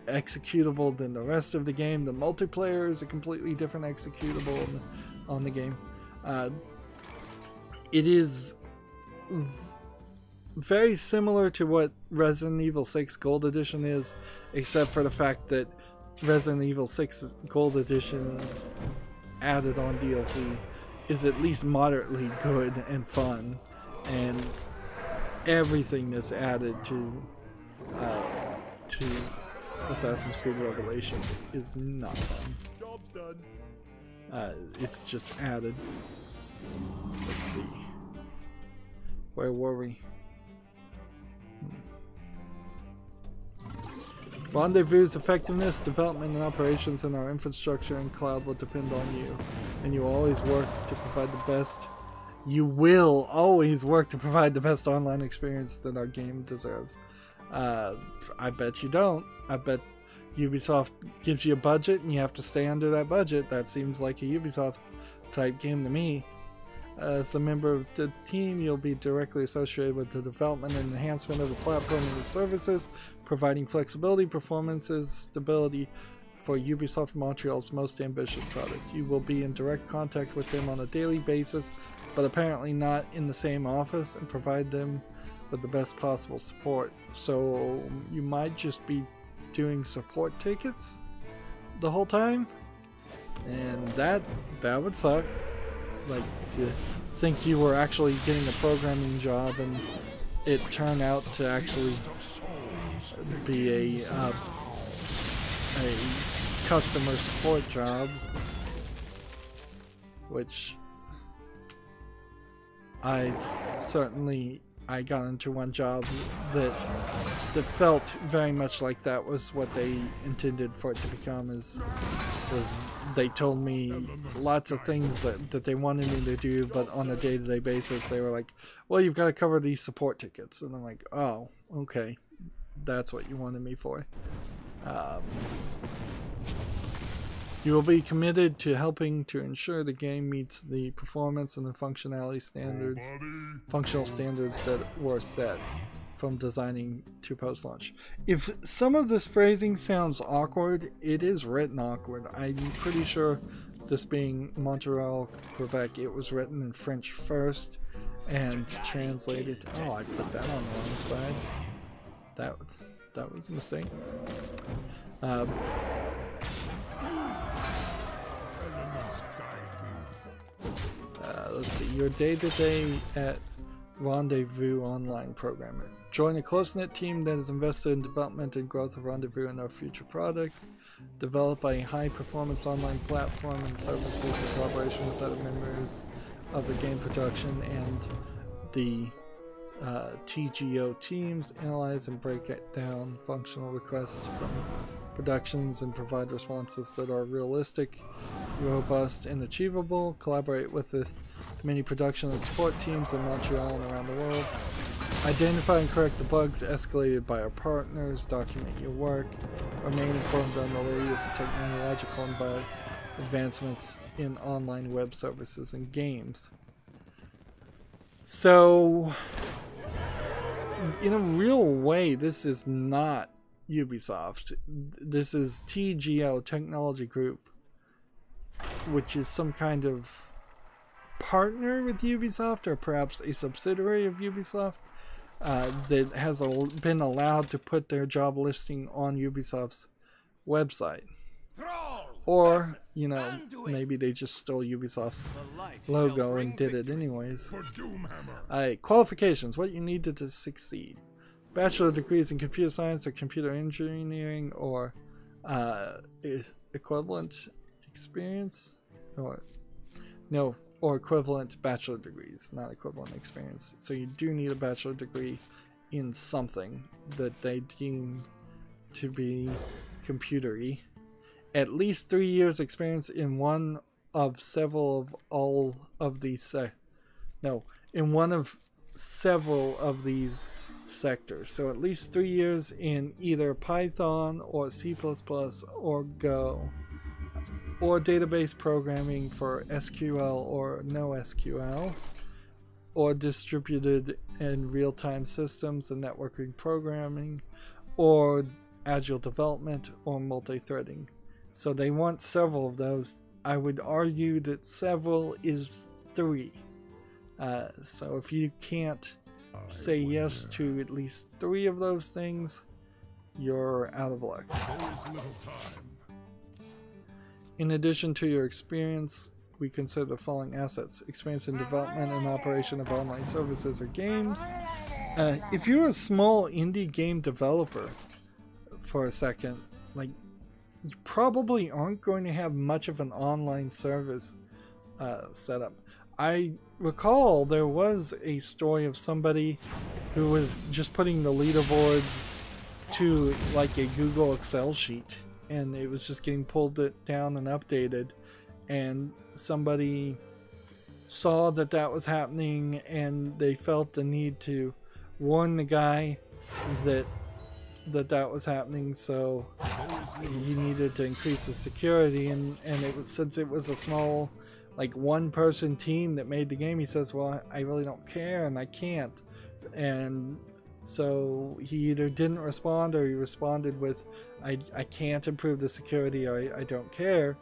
executable than the rest of the game. The multiplayer is a completely different executable on the game. It is very similar to what Resident Evil 6 Gold Edition is, except for the fact that Resident Evil 6 Gold Edition's added on DLC is at least moderately good and fun, and everything that's added to Assassin's Creed Revelations is not fun. Job's done. It's just added. Let's see. Where were we? Rendezvous' effectiveness, development, and operations in our infrastructure and cloud will depend on you, and you will always work to provide the best. You will always work to provide the best online experience that our game deserves. I bet you don't. I bet Ubisoft gives you a budget and you have to stay under that budget. That seems like a Ubisoft type game to me. As a member of the team, you'll be directly associated with the development and enhancement of the platform and the services, providing flexibility, performances, stability for Ubisoft Montreal's most ambitious product. You will be in direct contact with them on a daily basis, but apparently not in the same office, and provide them with the best possible support. So you might just be doing support tickets the whole time, and that would suck. Like, to think you were actually getting a programming job and it turned out to actually be a customer support job, which I've certainly I got into one job that felt very much like that was what they intended for it to become. Was they told me lots of things that they wanted me to do, but on a day-to-day basis they were like, well, you've got to cover these support tickets, and I'm like, oh, okay, that's what you wanted me for. You will be committed to helping to ensure the game meets the performance and the functional standards that were set from designing to post-launch. If some of this phrasing sounds awkward, it is written awkward. I'm pretty sure, this being Montreal, Quebec, it was written in French first and translated. Oh, I put that on the wrong side. That was a mistake. Let's see, your day-to-day at Rendezvous online programmer. Join a close-knit team that is invested in development and growth of Rendezvous and our future products. Develop a high-performance online platform and services in collaboration with other members of the game production and the TGO teams. Analyze and break down functional requests from productions and provide responses that are realistic, robust, and achievable. Collaborate with the many production and support teams in Montreal and around the world. Identify and correct the bugs escalated by our partners. Document your work. Remain informed on the latest technological and advancements in online web services and games. So, in a real way, this is not Ubisoft. This is TGO, Technology Group, which is some kind of partner with Ubisoft, or perhaps a subsidiary of Ubisoft, that has been allowed to put their job listing on Ubisoft's website. Or, you know, maybe they just stole Ubisoft's logo and did it anyways. Qualifications, what you needed to succeed. Bachelor degrees in computer science or computer engineering, or equivalent experience, or equivalent bachelor degrees, not equivalent experience. So you do need a bachelor degree in something that they deem to be computery. At least 3 years experience in one of several of all of these in one of several of these sectors. So at least 3 years in either Python or C++ or Go, or database programming for SQL or NoSQL, or distributed and real-time systems and networking programming, or agile development, or multi-threading. So they want several of those. I would argue that several is 3. So if you can't say yes to at least 3 of those things, you're out of luck. In addition to your experience, we consider the following assets: experience in development and operation of online services or games. If you're a small indie game developer, for a second, like, you probably aren't going to have much of an online service set up. I recall there was a story of somebody who was just putting the leaderboards to like a Google Excel sheet, and it was just getting pulled down and updated, and somebody saw that that was happening, and they felt the need to warn the guy that was happening, so he needed to increase the security, and it was, since it was a small, like, one-person team that made the game, he says, well, I really don't care, and I can't. And so he either didn't respond, or he responded with, I can't improve the security, or I don't care.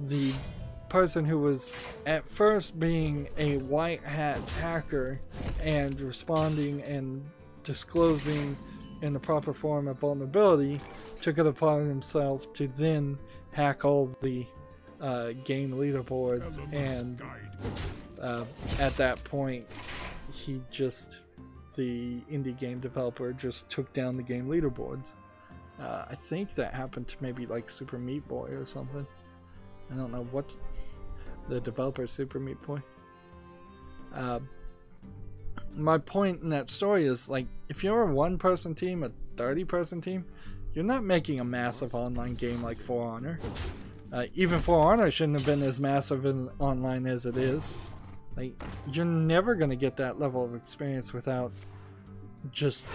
The person who was at first being a white hat hacker and responding and disclosing in the proper form of vulnerability took it upon himself to then hack all the game leaderboards, and at that point the indie game developer just took down the game leaderboards. I think that happened to maybe like Super Meat Boy or something. I don't know what the developer, Super Meat Boy. my point in that story is, like, if you're a 1-person team, a 30-person team, you're not making a massive online game like For Honor. Even For Honor shouldn't have been as massive in online as it is. Like, you're never going to get that level of experience without just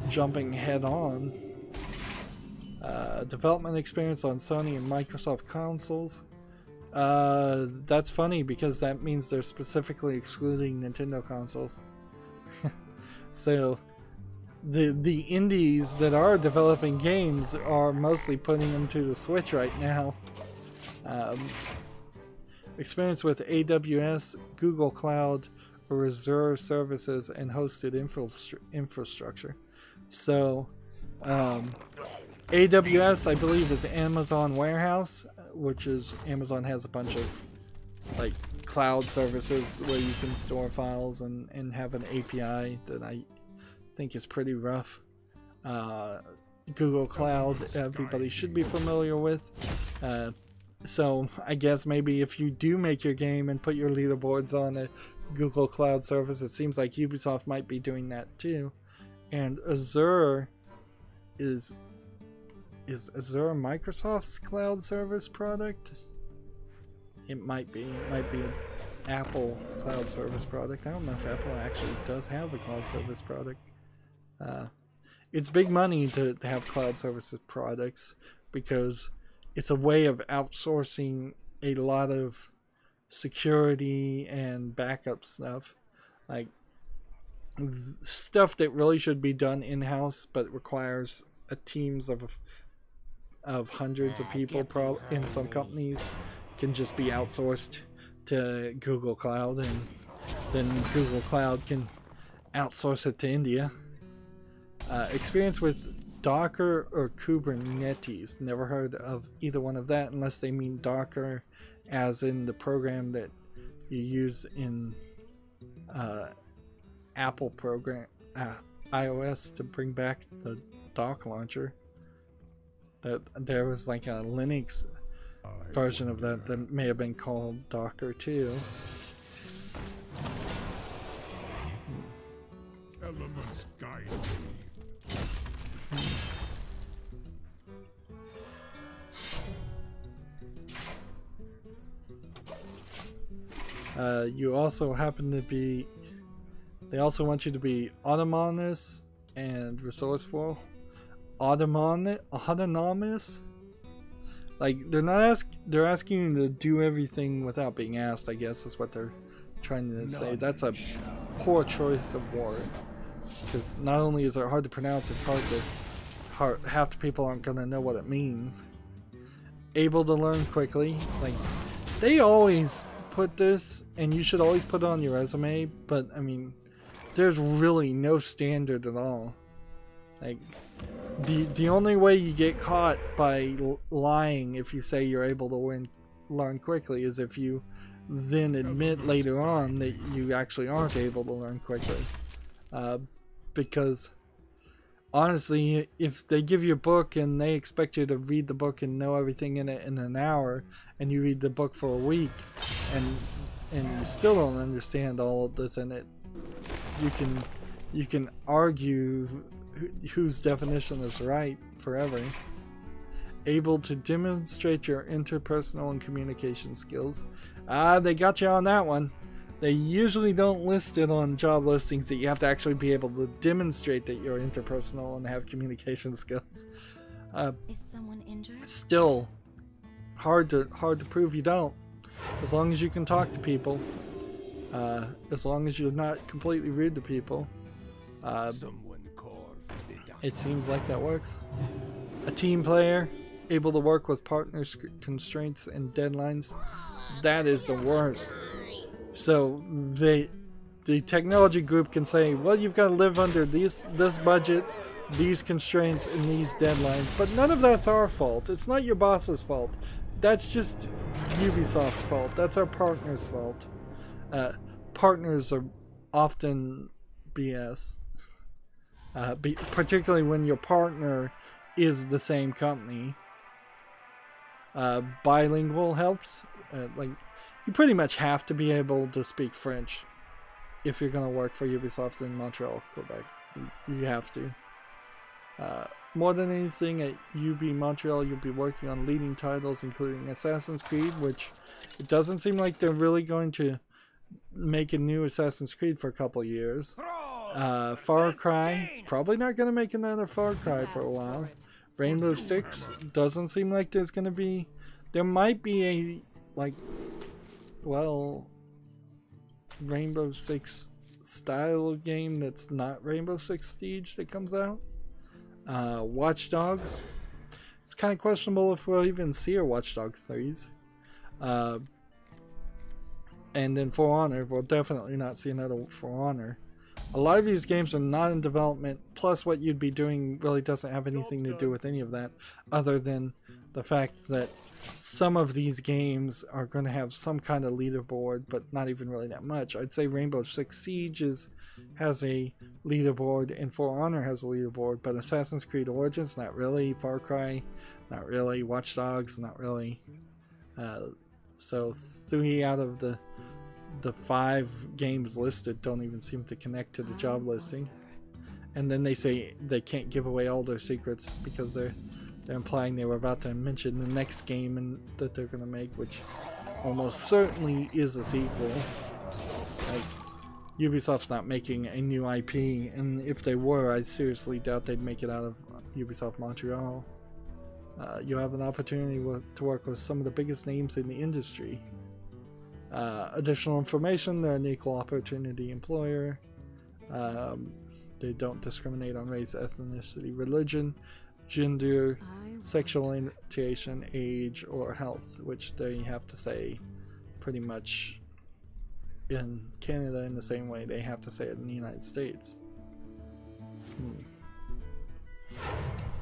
jumping head on. Development experience on Sony and Microsoft consoles. That's funny because that means they're specifically excluding Nintendo consoles. So the indies that are developing games are mostly putting them to the Switch right now. Experience with AWS, Google Cloud, or Azure services and hosted infrastructure. So AWS, I believe, is Amazon Warehouse, which is Amazon has a bunch of like cloud services where you can store files and have an API that I think is pretty rough. Google Cloud, everybody should be familiar with. So I guess maybe if you do make your game and put your leaderboards on a Google Cloud service, it seems like Ubisoft might be doing that too. And Azure is Azure Microsoft's cloud service product? It might be. It might be an Apple cloud service product. I don't know if Apple actually does have a cloud service product. It's big money to have cloud services products because it's a way of outsourcing a lot of security and backup stuff. Like stuff that really should be done in-house but requires teams of hundreds of people in some companies can just be outsourced to Google Cloud, and then Google Cloud can outsource it to India. Experience with Docker or Kubernetes. Never heard of either one of that unless they mean Docker as in the program that you use in Apple program iOS to bring back the dock launcher. That there was like a Linux version of that that may have been called Docker too. Elements guide me. You also happen to be. They also want you to be autonomous and resourceful. Autonomous? Like they're asking you to do everything without being asked, I guess is what they're trying to say. That's a poor choice of word. Because not only is it hard to pronounce, it's half the people aren't gonna know what it means. Able to learn quickly. Like they always put this, and you should always put it on your resume, but I mean there's really no standard at all. Like the only way you get caught by lying if you say you're able to learn quickly is if you then admit later on that you actually aren't able to learn quickly. Because honestly, if they give you a book and they expect you to read the book and know everything in it in an hour, and you read the book for a week and you still don't understand all of this in it, you can argue whose definition is right forever. Able to demonstrate your interpersonal and communication skills. They got you on that one. They usually don't list it on job listings that you have to actually be able to demonstrate that you're interpersonal and have communication skills. Is someone injured? Still hard to prove you don't. As long as you can talk to people. As long as you're not completely rude to people. It seems like that works. A team player, able to work with partners, constraints, and deadlines. That is the worst. So the technology group can say, well, you've got to live under this budget, these constraints, and these deadlines. But none of that's our fault. It's not your boss's fault. That's just Ubisoft's fault. That's our partner's fault. Partners are often BS. Particularly when your partner is the same company. Bilingual helps. Like you pretty much have to be able to speak French if you're going to work for Ubisoft in Montreal, Quebec. You have to. More than anything, at UB Montreal, you'll be working on leading titles, including Assassin's Creed, which it doesn't seem like they're really going to make a new Assassin's Creed for a couple years. Far Cry, probably not going to make another Far Cry for a while. Rainbow Six, doesn't seem like there's going to be... There might be a, like, well, Rainbow Six style of game that's not Rainbow Six Siege that comes out. Watch Dogs, it's kind of questionable if we'll even see a Watch Dogs 3s. And then For Honor, we'll definitely not see another For Honor. A lot of these games are not in development, plus what you'd be doing really doesn't have anything to do with any of that, other than the fact that some of these games are going to have some kind of leaderboard, but not even really that much. I'd say Rainbow Six Siege has a leaderboard, and For Honor has a leaderboard, but Assassin's Creed Origins, not really. Far Cry, not really. Watch Dogs, not really. So 3 out of the 5 games listed don't even seem to connect to the job listing. And then they say they can't give away all their secrets because they're implying they were about to mention the next game that they're going to make, which almost certainly is a sequel. Like, Ubisoft's not making a new IP, and if they were, I seriously doubt they'd make it out of Ubisoft Montreal. You have an opportunity to work with some of the biggest names in the industry. Additional information, they're an equal opportunity employer. They don't discriminate on race, ethnicity, religion, gender, sexual orientation, age, or health, which they have to say pretty much in Canada in the same way they have to say it in the United States.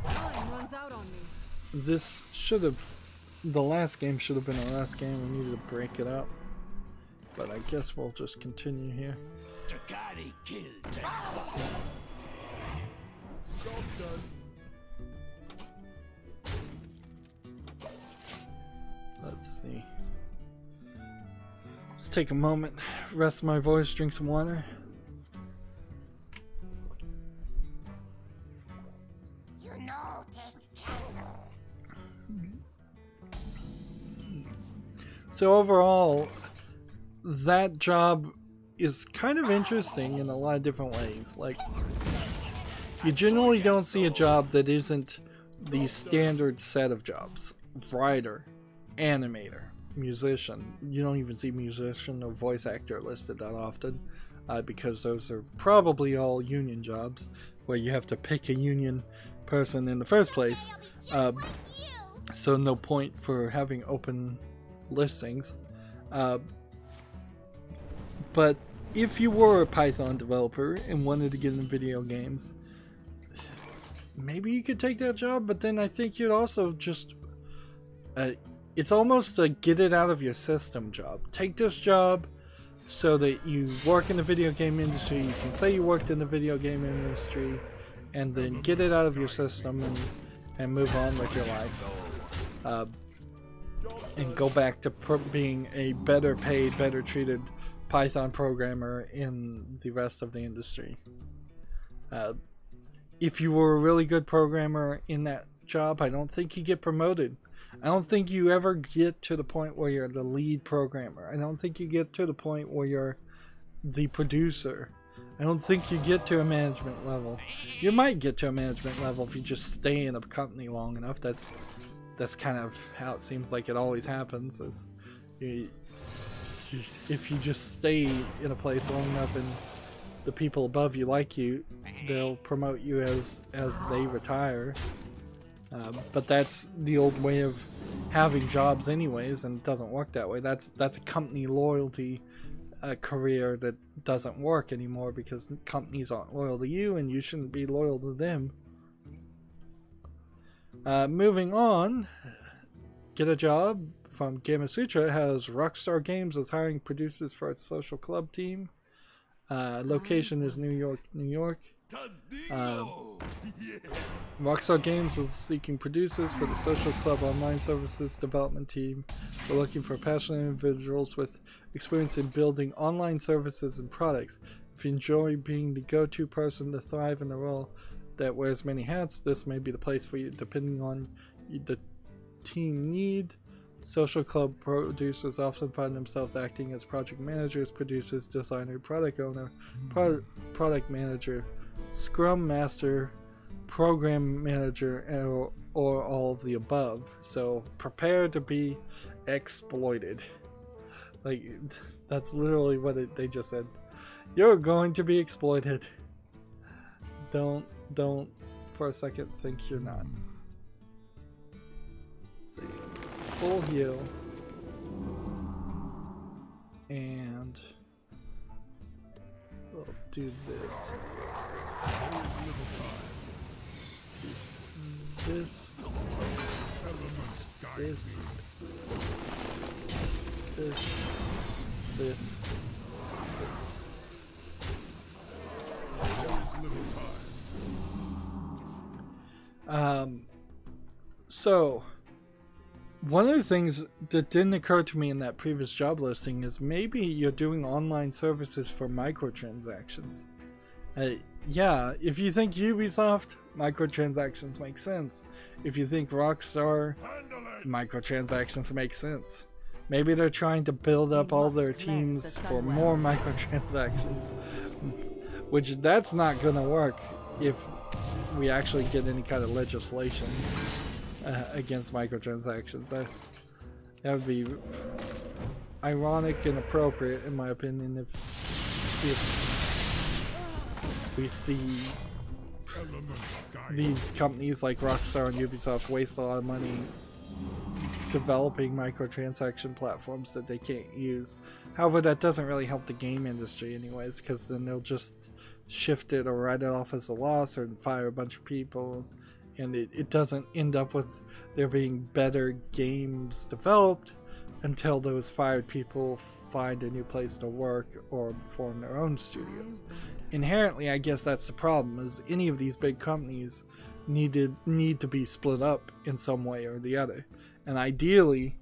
Time runs out on me. This should have... The last game should have been the last game. We needed to break it up. But I guess we'll just continue here. Let's see. Let's take a moment, rest my voice, drink some water. So overall, that job is kind of interesting in a lot of different ways. Like, you generally don't see a job that isn't the standard set of jobs. Writer, animator, musician. You don't even see musician or voice actor listed that often, because those are probably all union jobs where you have to pick a union person in the first place. So no point for having open listings. But if you were a Python developer and wanted to get into video games, maybe you could take that job, but then I think you'd also just it's almost a get it out of your system job. Take this job so that you work in the video game industry, you can say you worked in the video game industry, and then get it out of your system and move on with your life. And go back to being a better paid, better treated Python programmer in the rest of the industry. If you were a really good programmer in that job, I don't think you get promoted. I don't think you ever get to the point where you're the lead programmer. I don't think you get to the point where you're the producer. I don't think you get to a management level. You might get to a management level if you just stay in a company long enough. That's kind of how it seems like it always happens. Is if you just stay in a place long enough and the people above you like you, they'll promote you as they retire. But that's the old way of having jobs anyways, and it doesn't work that way. That's a company loyalty career that doesn't work anymore because companies aren't loyal to you and you shouldn't be loyal to them. Moving on, get a job from Gamasutra has Rockstar Games is hiring producers for its social club team. Location is New York, New York. Rockstar Games is seeking producers for the Social Club online services development team. We're looking for passionate individuals with experience in building online services and products. If you enjoy being the go-to person to thrive in a role that wears many hats, this may be the place for you, depending on the team need. Social Club producers often find themselves acting as project managers, producers, designer, product owner, product manager, scrum master, program manager, or all of the above. So prepare to be exploited. Like, that's literally what they just said. You're going to be exploited. Don't for a second think you're not. Let's see. Full heal. And we'll do this. This. This. So one of the things that didn't occur to me in that previous job listing is maybe you're doing online services for microtransactions. Yeah, if you think Ubisoft, microtransactions make sense. If you think Rockstar, microtransactions make sense. Maybe they're trying to build up all their teams for more microtransactions, which that's not gonna work if we actually get any kind of legislation against microtransactions. That would be ironic and appropriate, in my opinion, if we see these companies like Rockstar and Ubisoft waste a lot of money developing microtransaction platforms that they can't use. However, that doesn't really help the game industry anyways, because then they'll just shift it or write it off as a loss or fire a bunch of people, and it doesn't end up with there being better games developed until those fired people find a new place to work or form their own studios. Inherently, I guess that's the problem, is any of these big companies need to be split up in some way or the other. And ideally,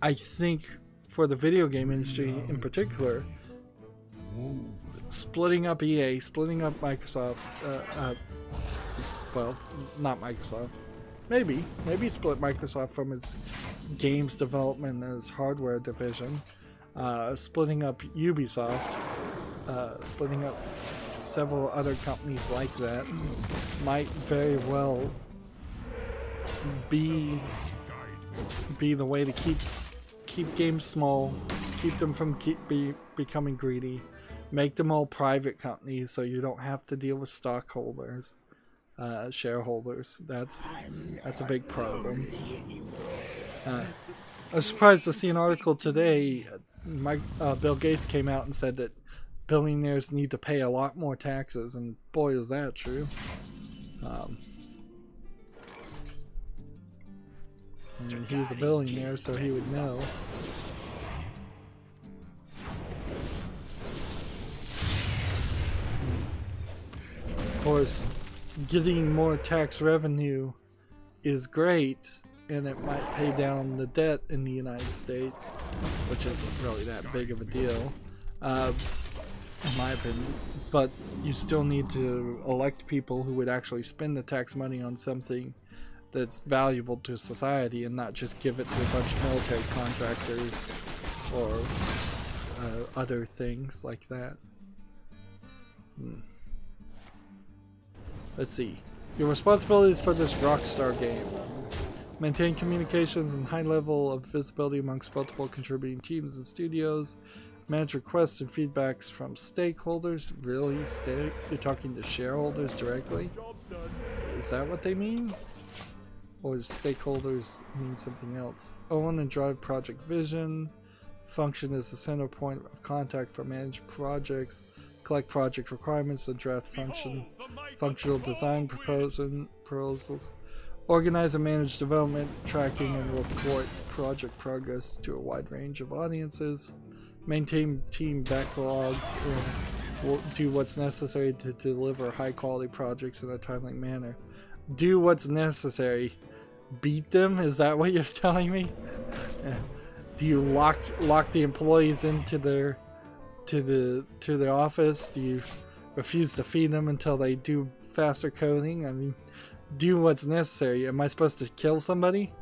I think for the video game industry in particular, splitting up EA, splitting up Microsoft, well, not Microsoft, maybe split Microsoft from its games development and its hardware division, splitting up Ubisoft, splitting up several other companies like that might very well be the way to keep games small, keep them from becoming greedy, make them all private companies so you don't have to deal with stockholders, shareholders. That's a big problem. I was surprised to see an article today. Bill Gates came out and said that billionaires need to pay a lot more taxes, and boy is that true. And he's a billionaire, so he would know. Of course, getting more tax revenue is great, and it might pay down the debt in the United States, which isn't really that big of a deal, in my opinion. But you still need to elect people who would actually spend the tax money on something that's valuable to society, and not just give it to a bunch of military contractors or other things like that. Let's see. Your responsibilities for this Rockstar game. Maintain communications and high level of visibility amongst multiple contributing teams and studios. Manage requests and feedbacks from stakeholders. Really? You're talking to shareholders directly? Is that what they mean? Or does stakeholders mean something else? Own and drive project vision. Function as the center point of contact for managed projects. Collect project requirements and draft functional design proposals. Organize and manage development, tracking, and report project progress to a wide range of audiences. Maintain team backlogs and do what's necessary to deliver high-quality projects in a timely manner. Do what's necessary. Beat them? Is that what you're telling me? Do you lock the employees into their office? Do you refuse to feed them until they do faster coding? I mean, do what's necessary. Am I supposed to kill somebody?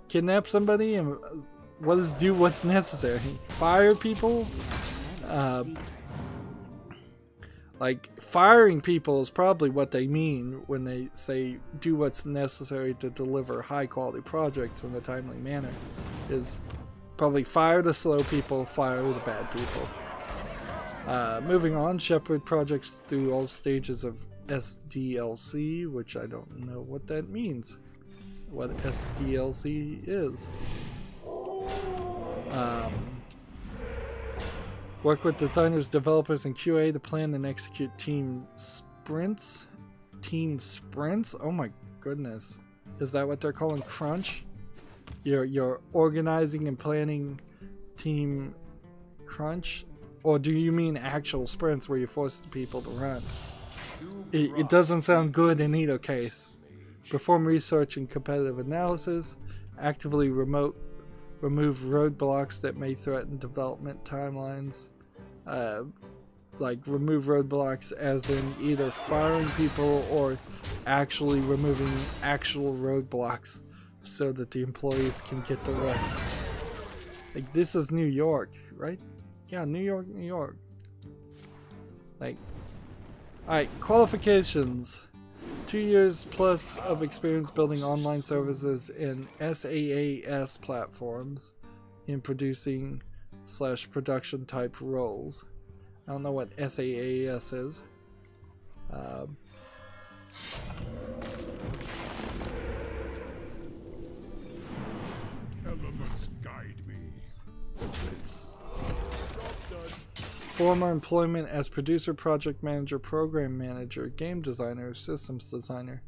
Kidnap somebody? And what is do what's necessary? Fire people? Like, firing people is probably what they mean when they say do what's necessary to deliver high quality projects in a timely manner. Is probably fire the slow people, fire the bad people. Moving on, shepherd projects through all stages of SDLC, which I don't know what that means. What SDLC is. Work with designers, developers, and QA to plan and execute team sprints. Team sprints? Oh my goodness. Is that what they're calling crunch? You're organizing and planning team crunch? Or do you mean actual sprints where you force the people to run? It doesn't sound good in either case. Perform research and competitive analysis. Actively remove roadblocks that may threaten development timelines. Like remove roadblocks as in either firing people or actually removing actual roadblocks so that the employees can get to run. Like, this is New York, right? Yeah, New York, New York. Like, alright, qualifications. 2 years plus of experience building online services in SaaS platforms in producing / production type roles. I don't know what SaaS is. Elements guide me. It's former employment as producer, project manager, program manager, game designer, systems designer.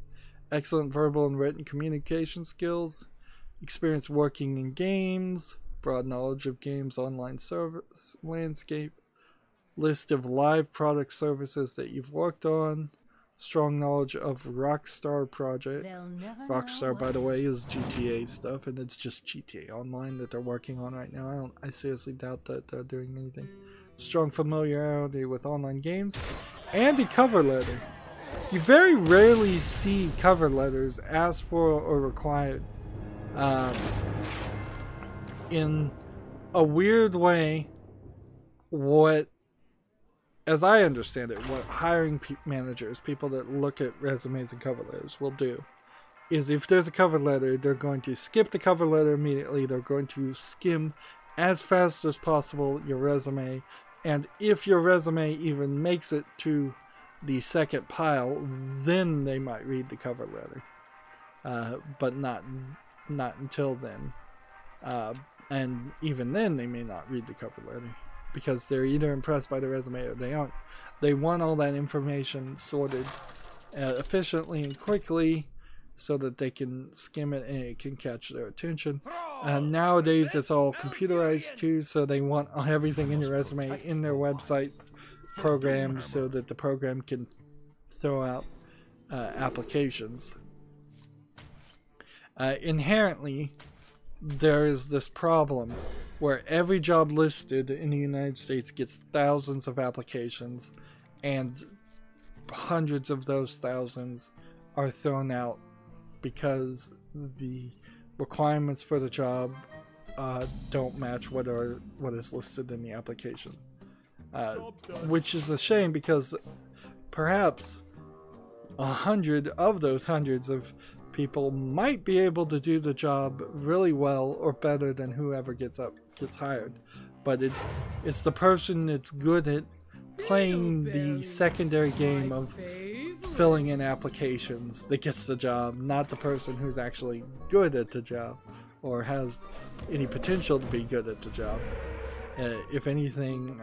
Excellent verbal and written communication skills. Experience working in games. Broad knowledge of games online service landscape. List of live product services that you've worked on. Strong knowledge of Rockstar projects. Rockstar, by the way, is GTA stuff, and it's just GTA Online that they're working on right now. I seriously doubt that they're doing anything. Strong familiarity with online games. And a cover letter. You very rarely see cover letters asked for or required. In a weird way, as I understand it, what hiring managers, people that look at resumes and cover letters, will do is if there's a cover letter, they're going to skip the cover letter immediately. They're going to skim as fast as possible your resume, and if your resume even makes it to the second pile, then they might read the cover letter, but not until then. And even then, they may not read the cover letter, because they're either impressed by the resume or they aren't. They want all that information sorted efficiently and quickly so that they can skim it and it can catch their attention. Nowadays, it's all computerized too, so they want everything in your resume in their website program so that the program can throw out applications. Inherently, there is this problem where every job listed in the United States gets thousands of applications, and hundreds of those thousands are thrown out because the requirements for the job don't match what is listed in the application. Which is a shame, because perhaps 100 of those hundreds of people might be able to do the job really well or better than whoever gets hired, but it's the person that's good at playing the secondary game of filling in applications that gets the job, not the person who's actually good at the job or has any potential to be good at the job. If anything,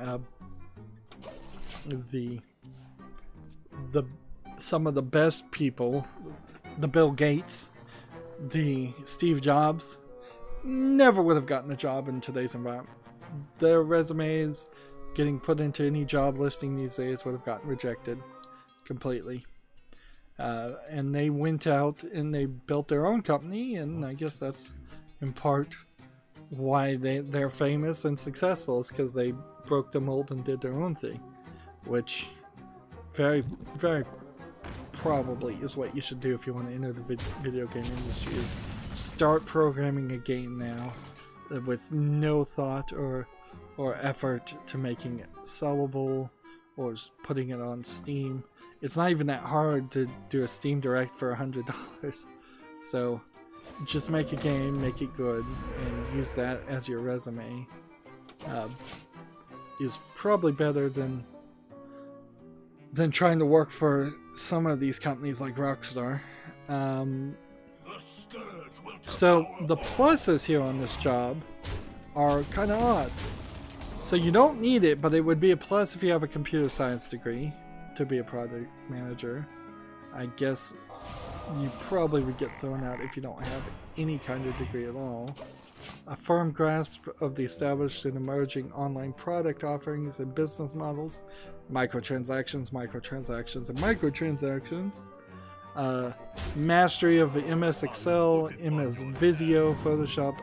some of the best people, the Bill Gates, the Steve Jobs, never would have gotten a job in today's environment. Their resumes getting put into any job listing these days would have gotten rejected completely. And they went out and they built their own company, and I guess that's in part why they're famous and successful, is because they broke the mold and did their own thing, which very, very probably is what you should do if you want to enter the video game industry, is start programming a game now with no thought or effort to making it sellable or putting it on Steam. It's not even that hard to do a Steam Direct for $100. So just make a game, make it good, and use that as your resume. Is probably better than trying to work for some of these companies like Rockstar. So the pluses here on this job are kind of odd. So you don't need it, but it would be a plus if you have a computer science degree to be a product manager. I guess you probably would get thrown out if you don't have any kind of degree at all. A firm grasp of the established and emerging online product offerings and business models. Microtransactions, and microtransactions. Mastery of MS Excel, MS Visio, Photoshop,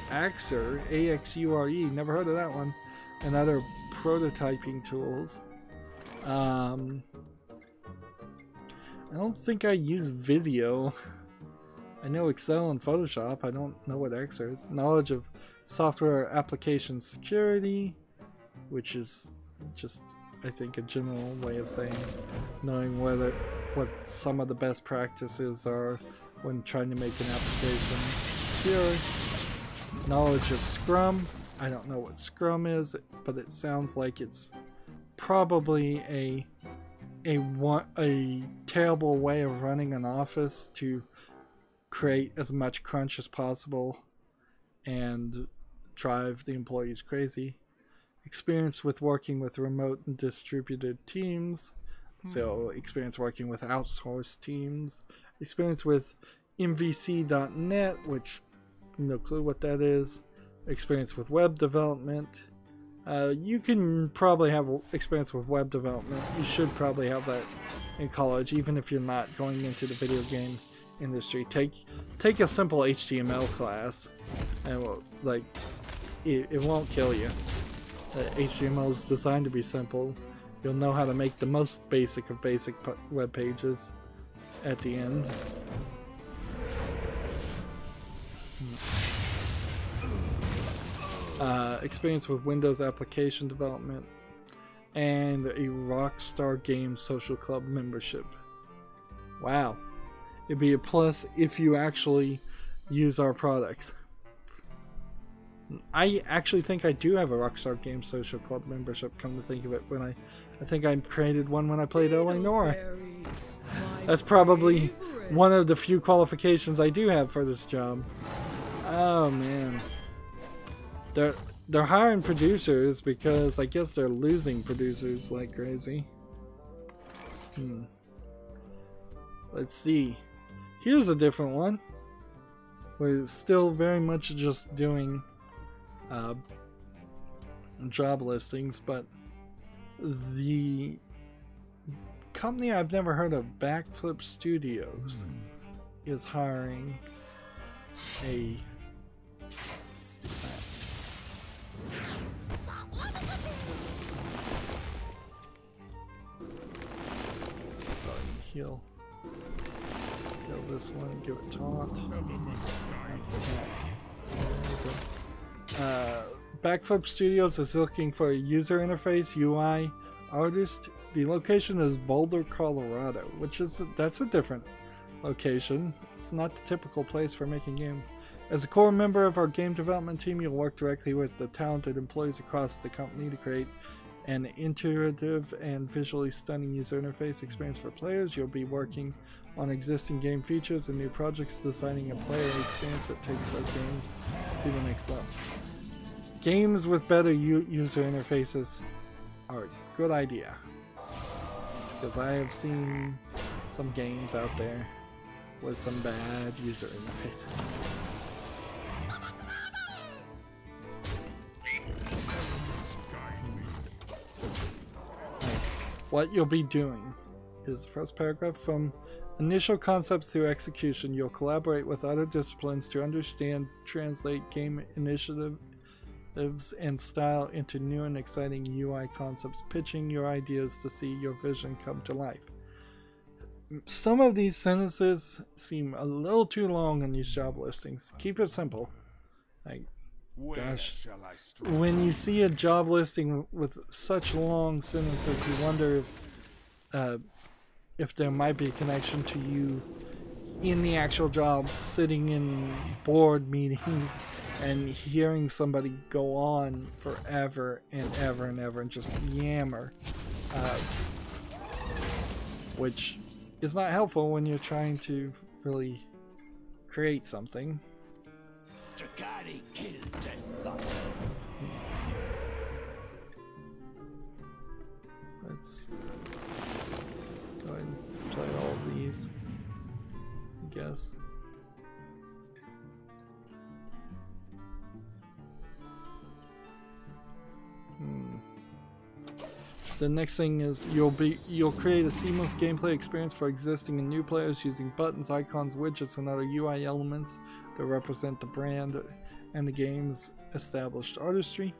Axure, AXURE, never heard of that one, and other prototyping tools. I don't think I use Visio. I know Excel and Photoshop. I don't know what Axure is. Knowledge of software application security, which is just, I think, a general way of saying knowing what some of the best practices are when trying to make an application secure. Knowledge of Scrum. I don't know what Scrum is, but it sounds like it's probably a terrible way of running an office to create as much crunch as possible and drive the employees crazy. Experience with working with remote and distributed teams. So experience working with outsourced teams. Experience with MVC.net, which no clue what that is. Experience with web development. You can probably have experience with web development. You should probably have that in college, even if you're not going into the video game industry. Take a simple HTML class, and it won't kill you. HTML is designed to be simple. You'll know how to make the most basic of basic web pages at the end. Experience with Windows application development, and a Rockstar Games Social Club membership. Wow. It'd be a plus if you actually use our products. I actually think I do have a Rockstar Games Social Club membership, come to think of it. I think I created one when I played Eleanor. That's probably one of the few qualifications I do have for this job. Oh man. They're hiring producers because I guess they're losing producers like crazy. Let's see. Here's a different one. We're still very much just doing job listings, but the company I've never heard of, Backflip Studios, is hiring a heal this one, give it taunt. Backflip Studios is looking for a user interface UI artist. The location is Boulder, Colorado, that's a different location. It's not the typical place for making games. As a core member of our game development team, you'll work directly with the talented employees across the company to create an intuitive and visually stunning user interface experience for players. You'll be working on existing game features and new projects, designing a player experience that takes our games to the next level. Games with better user interfaces are a good idea, because I have seen some games out there with some bad user interfaces. what you'll be doing is the first paragraph. From initial concept through execution, you'll collaborate with other disciplines to understand, translate game initiatives and style into new and exciting UI concepts, pitching your ideas to see your vision come to life. Some of these sentences seem a little too long in these job listings. Keep it simple. Like, gosh, when you see a job listing with such long sentences, you wonder if there might be a connection to you in the actual job, sitting in board meetings and hearing somebody go on forever and ever and ever and just yammer, which is not helpful when you're trying to really create something. Let's go ahead and play all of these, I guess. The next thing is you'll create a seamless gameplay experience for existing and new players using buttons, icons, widgets, and other UI elements that represent the brand and the game's established artistry.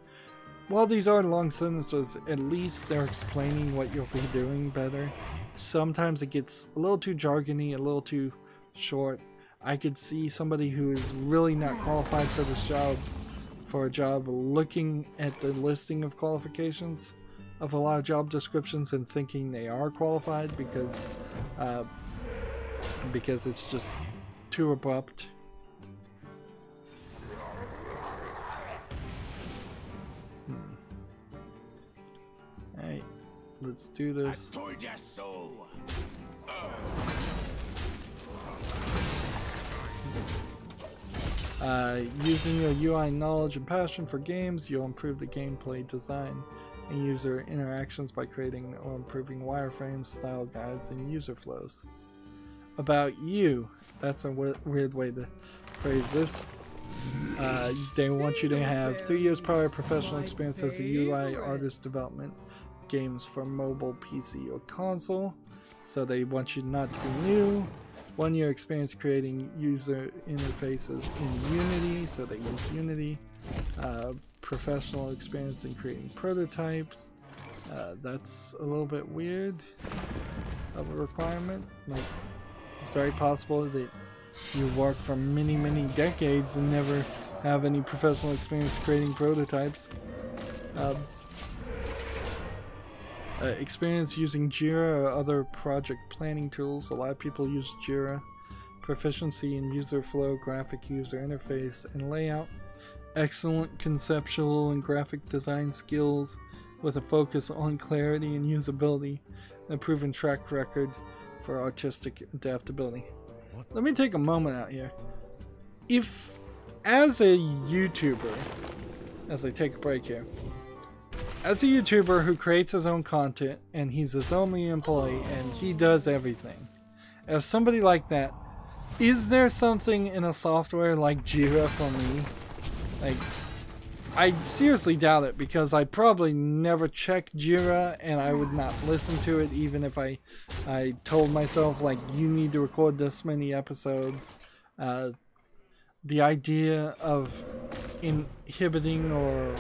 While these are long sentences, at least they're explaining what you'll be doing better. Sometimes it gets a little too jargony, a little too short. I could see somebody who is really not qualified for this job, for a job, looking at the listing of qualifications of a lot of job descriptions and thinking they are qualified because it's just too abrupt. Alright, let's do this. I told ya so. Using your UI knowledge and passion for games, you'll improve the gameplay design and user interactions by creating or improving wireframes, style guides, and user flows. About you, that's a weird way to phrase this. They want you to have 3 years prior professional experience as a UI artist development games for mobile, PC, or console. So they want you not to be new. 1 year experience creating user interfaces in Unity, so they use Unity. Professional experience in creating prototypes. That's a little bit weird of a requirement. Like, it's very possible that you work for many decades and never have any professional experience creating prototypes. Experience using Jira or other project planning tools. A lot of people use Jira. Proficiency in user flow, graphic user interface, and layout. Excellent conceptual and graphic design skills with a focus on clarity and usability, and a proven track record for artistic adaptability. Let me take a moment out here. If, as a YouTuber, as I take a break here, as a YouTuber who creates his own content and he's his only employee and he does everything, as somebody like that, is there something in a software like Jira for me? Like, I seriously doubt it, because I probably never check Jira and I would not listen to it even if I told myself, like, you need to record this many episodes. The idea of inhibiting or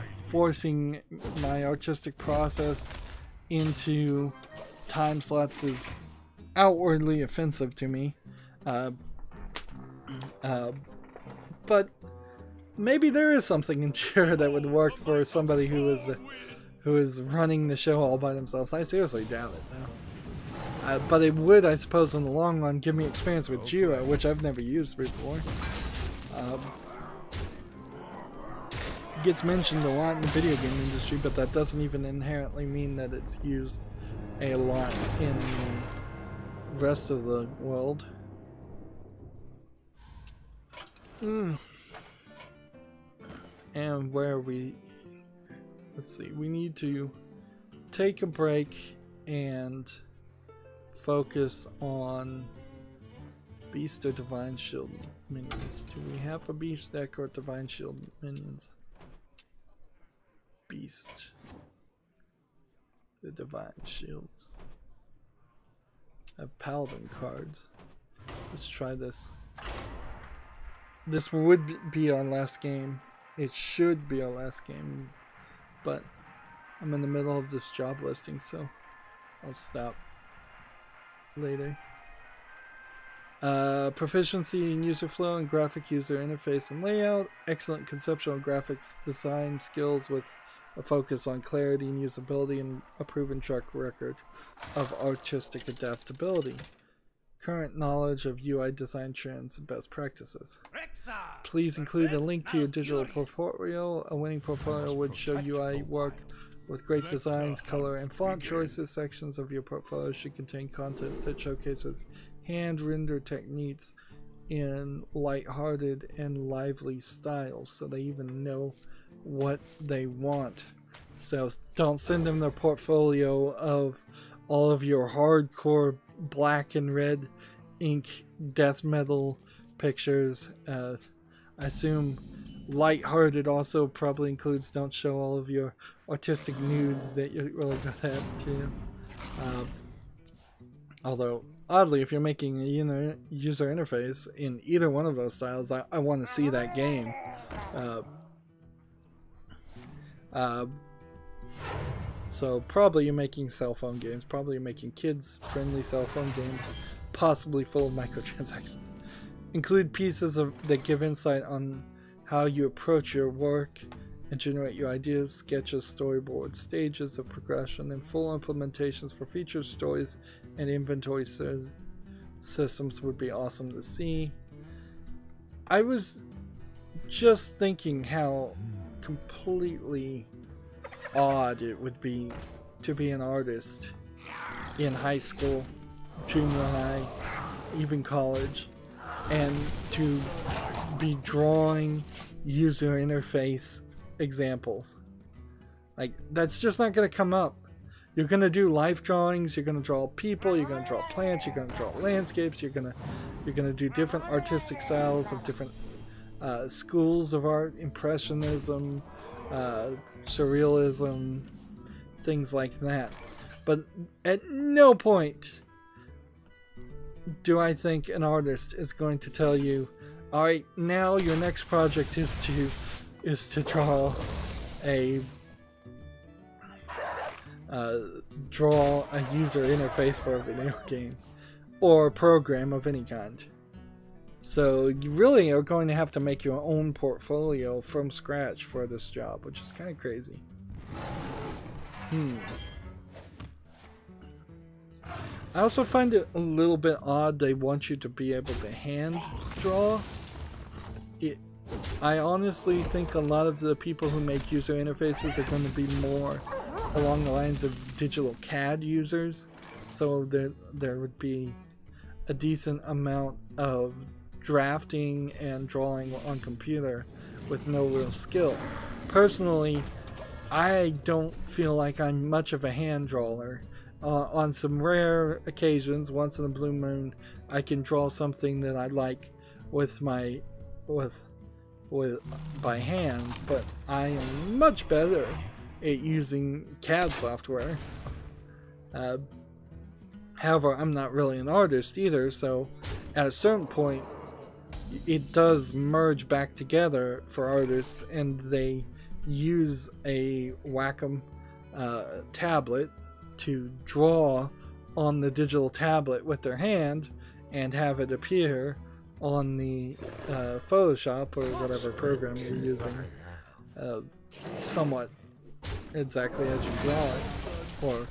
forcing my artistic process into time slots is outwardly offensive to me. But maybe there is something in Jira that would work for somebody who is running the show all by themselves. I seriously doubt it, though. But it would, I suppose, in the long run, give me experience with Jira, which I've never used before. It gets mentioned a lot in the video game industry, but that doesn't even inherently mean that it's used a lot in the rest of the world. And where let's see, we need to take a break and focus on Beast or Divine Shield minions. Do we have a Beast deck or Divine Shield minions? Beast. The Divine Shield. I have Paladin cards. Let's try this. This would be our last game. It should be our last game. But I'm in the middle of this job listing, so I'll stop later. Proficiency in user flow and graphic user interface and layout. Excellent conceptual graphics design skills with a focus on clarity and usability and a proven track record of artistic adaptability. Current knowledge of UI design trends and best practices. Please include a link to your digital portfolio. A winning portfolio would show UI work with great designs, color, and font choices. Sections of your portfolio should contain content that showcases hand-rendered techniques in light-hearted and lively styles, so they even know what they want. So don't send them their portfolio of all of your hardcore black and red ink death metal pictures. I assume light-hearted also probably includes don't show all of your artistic nudes that you're really good at too. Although oddly, if you're making a user interface in either one of those styles, I want to see that game. So probably you're making cell phone games, probably you're making kids-friendly cell phone games, possibly full of microtransactions. Include pieces that give insight on how you approach your work and generate your ideas, sketches, storyboards, stages of progression, and full implementations for features, stories, and inventory systems would be awesome to see. I was just thinking how completely odd it would be to be an artist in high school, junior high, even college, and to be drawing user interface examples. Like, that's just not going to come up. You're going to do life drawings, you're going to draw people, you're going to draw plants, you're going to draw landscapes, you're going to do different artistic styles of different schools of art, impressionism, surrealism, things like that. But at no point do I think an artist is going to tell you, all right, now your next project is to draw a user interface for a video game or a program of any kind. So you really are going to have to make your own portfolio from scratch for this job, which is kind of crazy. I also find it a little bit odd they want you to be able to hand draw. I honestly think a lot of the people who make user interfaces are going to be more along the lines of digital CAD users, so there would be a decent amount of drafting and drawing on computer with no real skill. Personally, I don't feel like I'm much of a hand drawer. On some rare occasions, once in a blue moon, I can draw something that I like with by hand, but I am much better at using CAD software. However, I'm not really an artist either, so at a certain point it does merge back together for artists, and they use a Wacom tablet to draw on the digital tablet with their hand and have it appear on the Photoshop or whatever program you're using somewhat exactly as you draw it. Or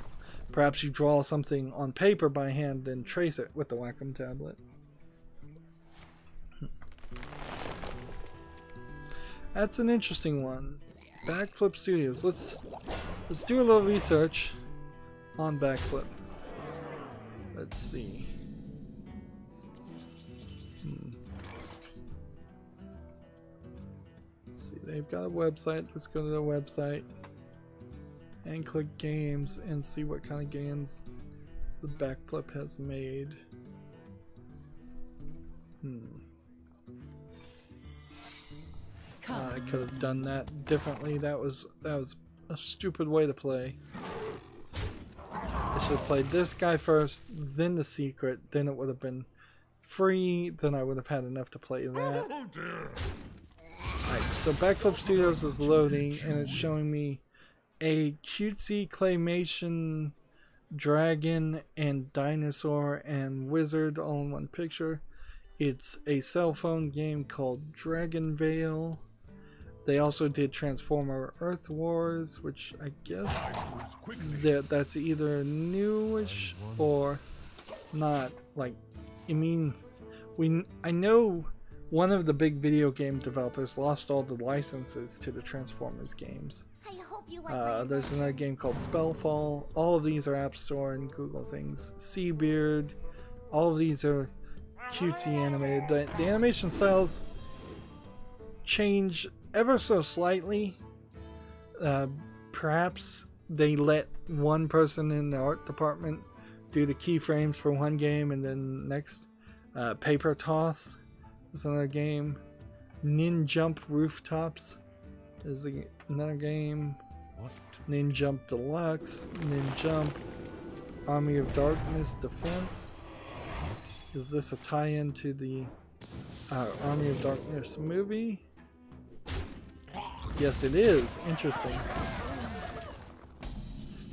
perhaps you draw something on paper by hand and trace it with the Wacom tablet. That's an interesting one. Backflip Studios. Let's do a little research on Backflip. Let's see. Let's see. They've got a website. Let's go to their website and click games and see what kind of games the Backflip has made. I could have done that differently. That was a stupid way to play. should have played this guy first, then the secret, then it would have been free, then I would have had enough to play that. Oh dear. Alright, so Backflip Studios is loading, and it's showing me a cutesy claymation dragon and dinosaur and wizard all in one picture. It's a cell phone game called Dragon Veil. They also did Transformer Earth Wars, which I guess that's either newish or not. Like, I mean, I know one of the big video game developers lost all the licenses to the Transformers games. I hope you like There's another game called Spellfall. All of these are App Store and Google things. Seabeard. All of these are cutesy animated. The animation styles change ever so slightly. Perhaps they let one person in the art department do the keyframes for one game and then next. Paper Toss is another game. Ninjump Rooftops is another game. Ninjump Deluxe. Ninjump Army of Darkness Defense. Is this a tie-in to the Army of Darkness movie? Yes, it is. Interesting.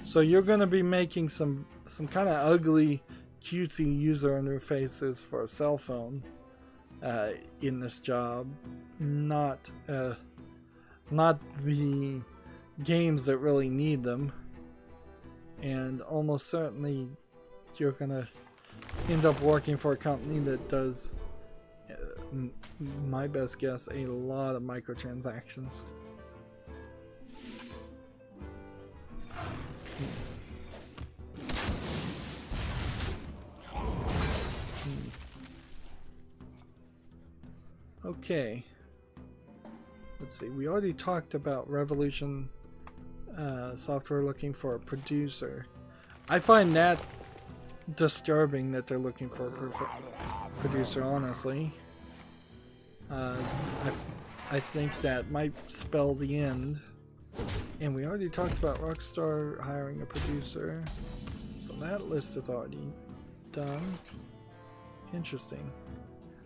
So you're going to be making some kind of ugly, cutesy user interfaces for a cell phone in this job, not the games that really need them, and almost certainly you're going to end up working for a company that does, my best guess, a lot of microtransactions. Okay, let's see, we already talked about Revolution Software looking for a producer. I find that disturbing that they're looking for a producer, honestly. I think that might spell the end. And we already talked about Rockstar hiring a producer, so that list is already done. Interesting.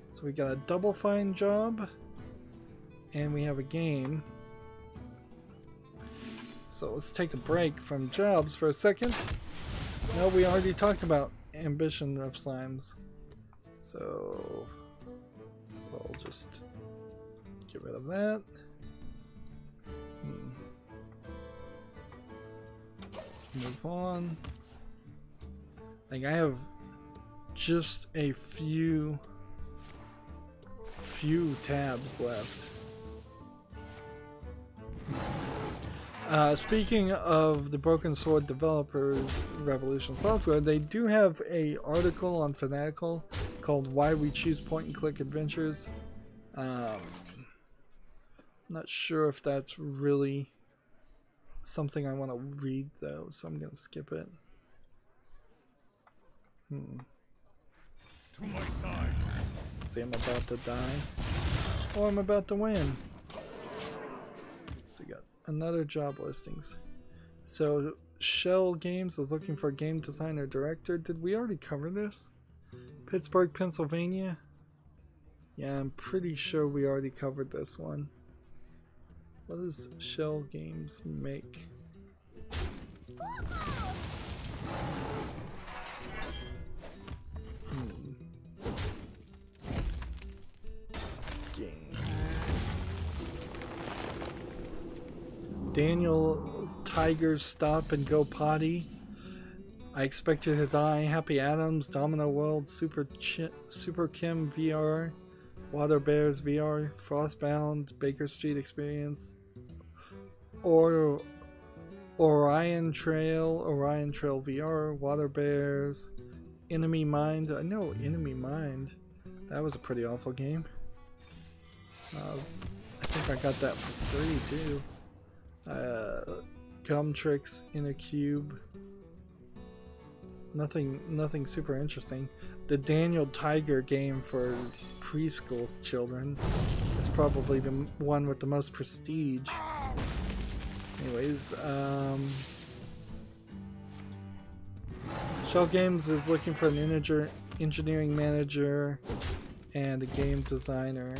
So we got a Double Fine job, and we have a game. So let's take a break from jobs for a second. No, we already talked about Ambition of Slimes, so we'll just get rid of that. Move on. Like, I have just a few tabs left. Speaking of the Broken Sword developers, Revolution Software, they do have a article on Fanatical called "Why We Choose Point and Click Adventures." Not sure if that's really something I want to read though, so I'm gonna skip it. To my side. See, I'm about to die, or I'm about to win. So we got another job listings. So Shell Games is looking for a game designer director. Did we already cover this? Pittsburgh, Pennsylvania. Yeah, I'm pretty sure we already covered this one. What does Shell Games make? Games. Daniel Tiger's Stop and Go Potty. I Expected to Die. Happy Adams. Domino World. Super Kim VR. Water Bears VR. Frostbound. Baker Street Experience. Or Orion Trail VR, Water Bears, Enemy Mind. I know Enemy Mind. That was a pretty awful game. I think I got that for free too. Gum Tricks in a Cube. Nothing super interesting. The Daniel Tiger game for preschool children is probably the one with the most prestige. Shell Games is looking for an engineering manager and a game designer.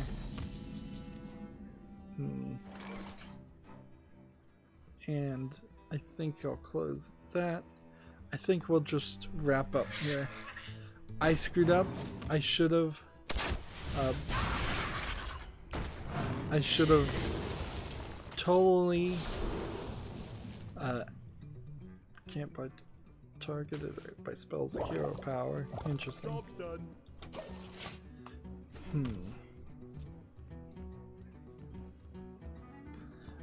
And I think I'll close that. I think we'll just wrap up here. I screwed up. I should have totally can't buy targeted by spells of hero power. Interesting.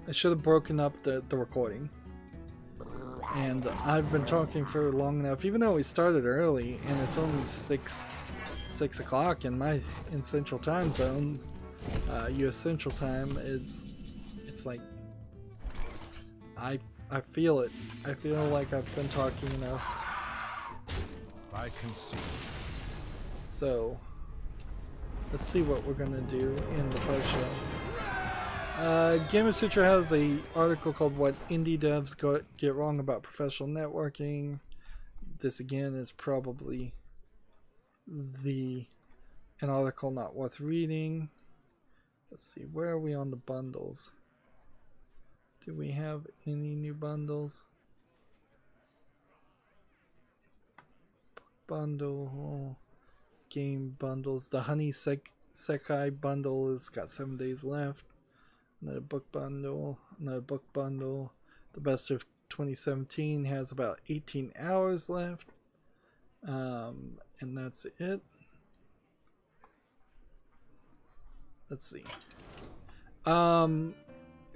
I should have broken up the recording. And I've been talking for long enough, even though we started early and it's only 6 o'clock in Central Time Zone. US Central Time it's like I feel it. I feel like I've been talking enough. I can see. So let's see what we're gonna do in the post show. Gamer Sutra has an article called "What Indie Devs Get Wrong About Professional Networking." This again is probably an article not worth reading. Let's see, where are we on the bundles? Do we have any new bundles? Bundle, game bundles. The Honey Sekai bundle has got 7 days left. Another book bundle. The Best of 2017 has about 18 hours left. And that's it. Let's see.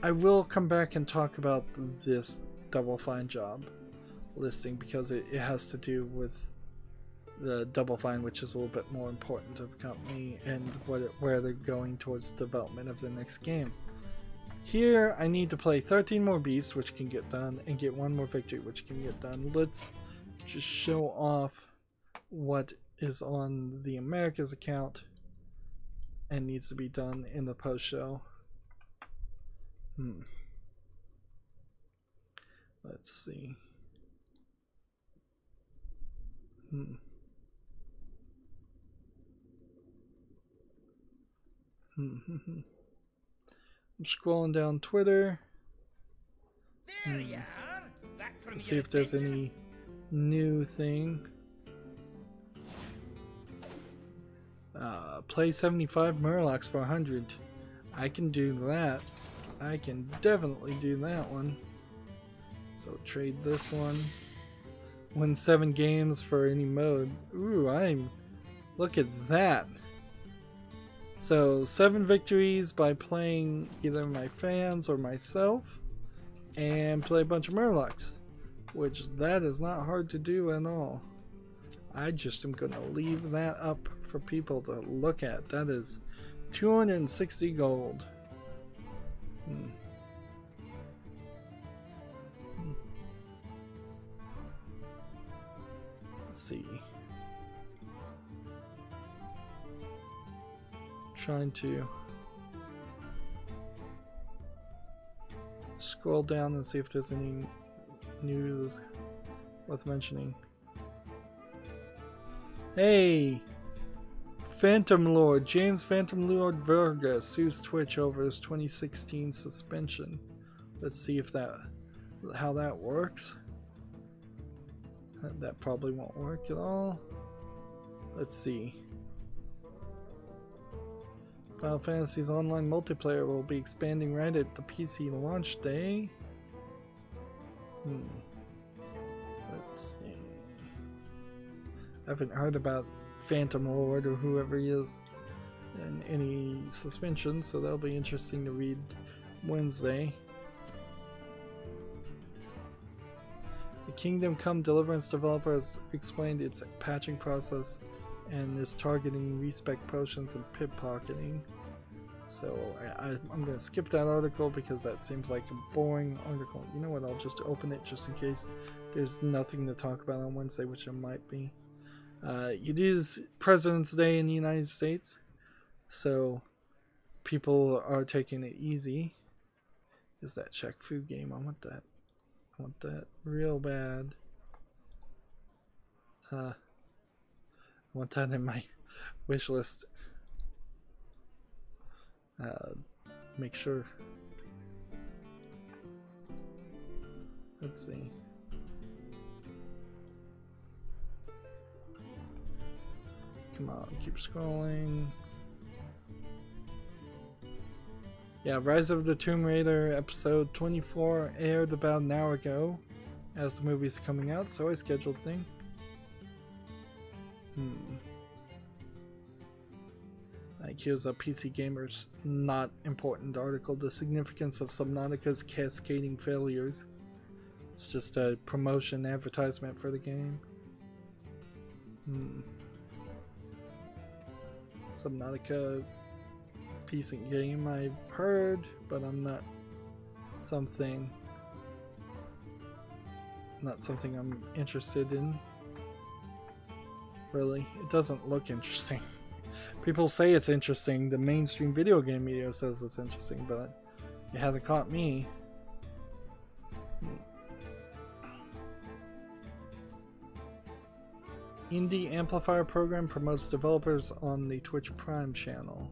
I will come back and talk about this Double Fine job listing because it has to do with the Double Fine, which is a little bit more important to the company and where they're going towards development of their next game. Here, I need to play 13 more beasts, which can get done, and get 1 more victory, which can get done. Let's just show off what is on the Americas account and needs to be done in the post-show. Let's see. I'm scrolling down Twitter. There you are. Back from See if there's any new thing. Play 75 Murlocs for 100. I can do that. I can definitely do that one. So trade this one. Win 7 games for any mode. Ooh, look at that. So 7 victories by playing either my fans or myself, and play a bunch of Murlocs, which that is not hard to do at all. I just am gonna leave that up for people to look at. That is 260 gold. Let's see. Trying to scroll down and see if there's any news worth mentioning. Hey! Phantom Lord. James Phantom Lord Verga sues Twitch over his 2016 suspension. Let's see if how that works. That probably won't work at all. Let's see. Final Fantasy's online multiplayer will be expanding right at the PC launch day. Let's see. I haven't heard about Phantom Lord or whoever he is in any suspension, so that'll be interesting to read Wednesday. The Kingdom Come Deliverance developer has explained its patching process and is targeting respec potions and pickpocketing. So I'm going to skip that article because that seems like a boring article. You know what, I'll just open it just in case there's nothing to talk about on Wednesday, which there might be. It is President's Day in the United States, so people are taking it easy. Is that check food game? I want that. I want that real bad. I want that in my wish list. Make sure. Let's see. Come on, keep scrolling. Yeah, Rise of the Tomb Raider episode 24 aired about an hour ago as the movie's coming out, so I scheduled thing. IQ's a PC Gamer's not important article. The significance of Subnautica's cascading failures. It's just a promotion advertisement for the game. Subnautica, decent game I've heard, but I'm not something I'm interested in. Really, it doesn't look interesting. People say it's interesting. The mainstream video game media says it's interesting, but it hasn't caught me. Indie Amplifier program promotes developers on the Twitch Prime channel.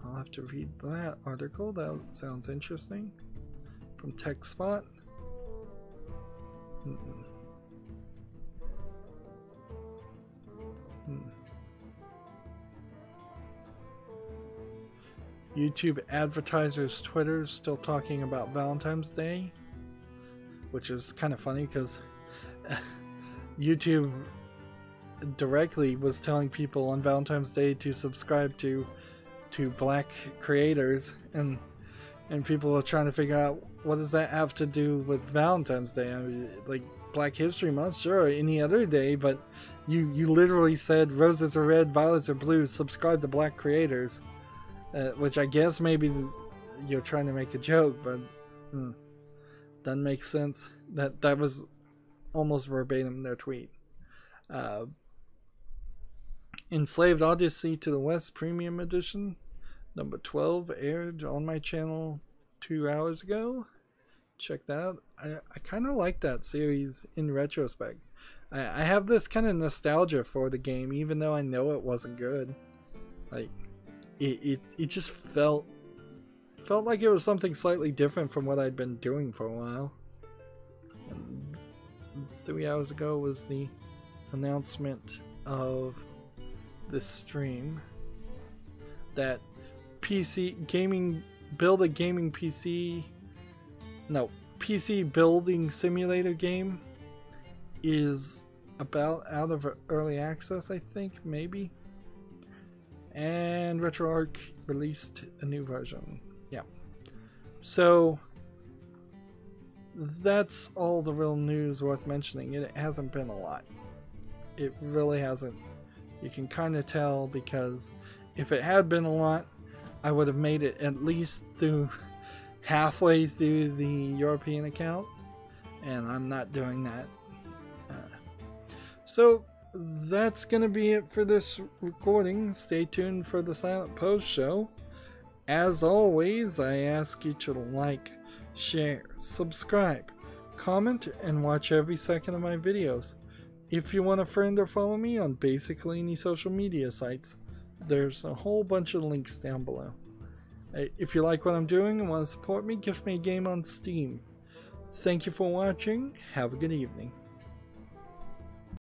I'll have to read that article. That sounds interesting. From TechSpot. YouTube advertisers' Twitter's still talking about Valentine's Day, which is kind of funny because YouTube directly was telling people on Valentine's Day to subscribe to black creators, and people are trying to figure out what does that have to do with Valentine's Day. I mean, like Black History Month, sure, any other day, but you literally said roses are red, violets are blue, subscribe to black creators, which I guess maybe you're trying to make a joke, but doesn't make sense. That was almost verbatim their tweet. Enslaved Odyssey to the West Premium Edition number 12 aired on my channel 2 hours ago. Check that out. I kind of like that series in retrospect. I have this kind of nostalgia for the game, even though I know it wasn't good. Like it just felt like it was something slightly different from what I'd been doing for a while. And 3 hours ago was the announcement of this stream that PC gaming build a gaming PC building simulator game is about out of early access, I think, maybe. And RetroArch released a new version. Yeah. So that's all the real news worth mentioning. It hasn't been a lot. It really hasn't. You can kind of tell, because if it had been a lot, I would have made it at least through halfway through the European account, and I'm not doing that. So that's gonna be it for this recording. Stay tuned for the Silent Post show. As always, I ask you to like, share, subscribe, comment, and watch every second of my videos. If you want to friend or follow me on basically any social media sites, there's a whole bunch of links down below. If you like what I'm doing and want to support me, gift me a game on Steam. Thank you for watching. Have a good evening.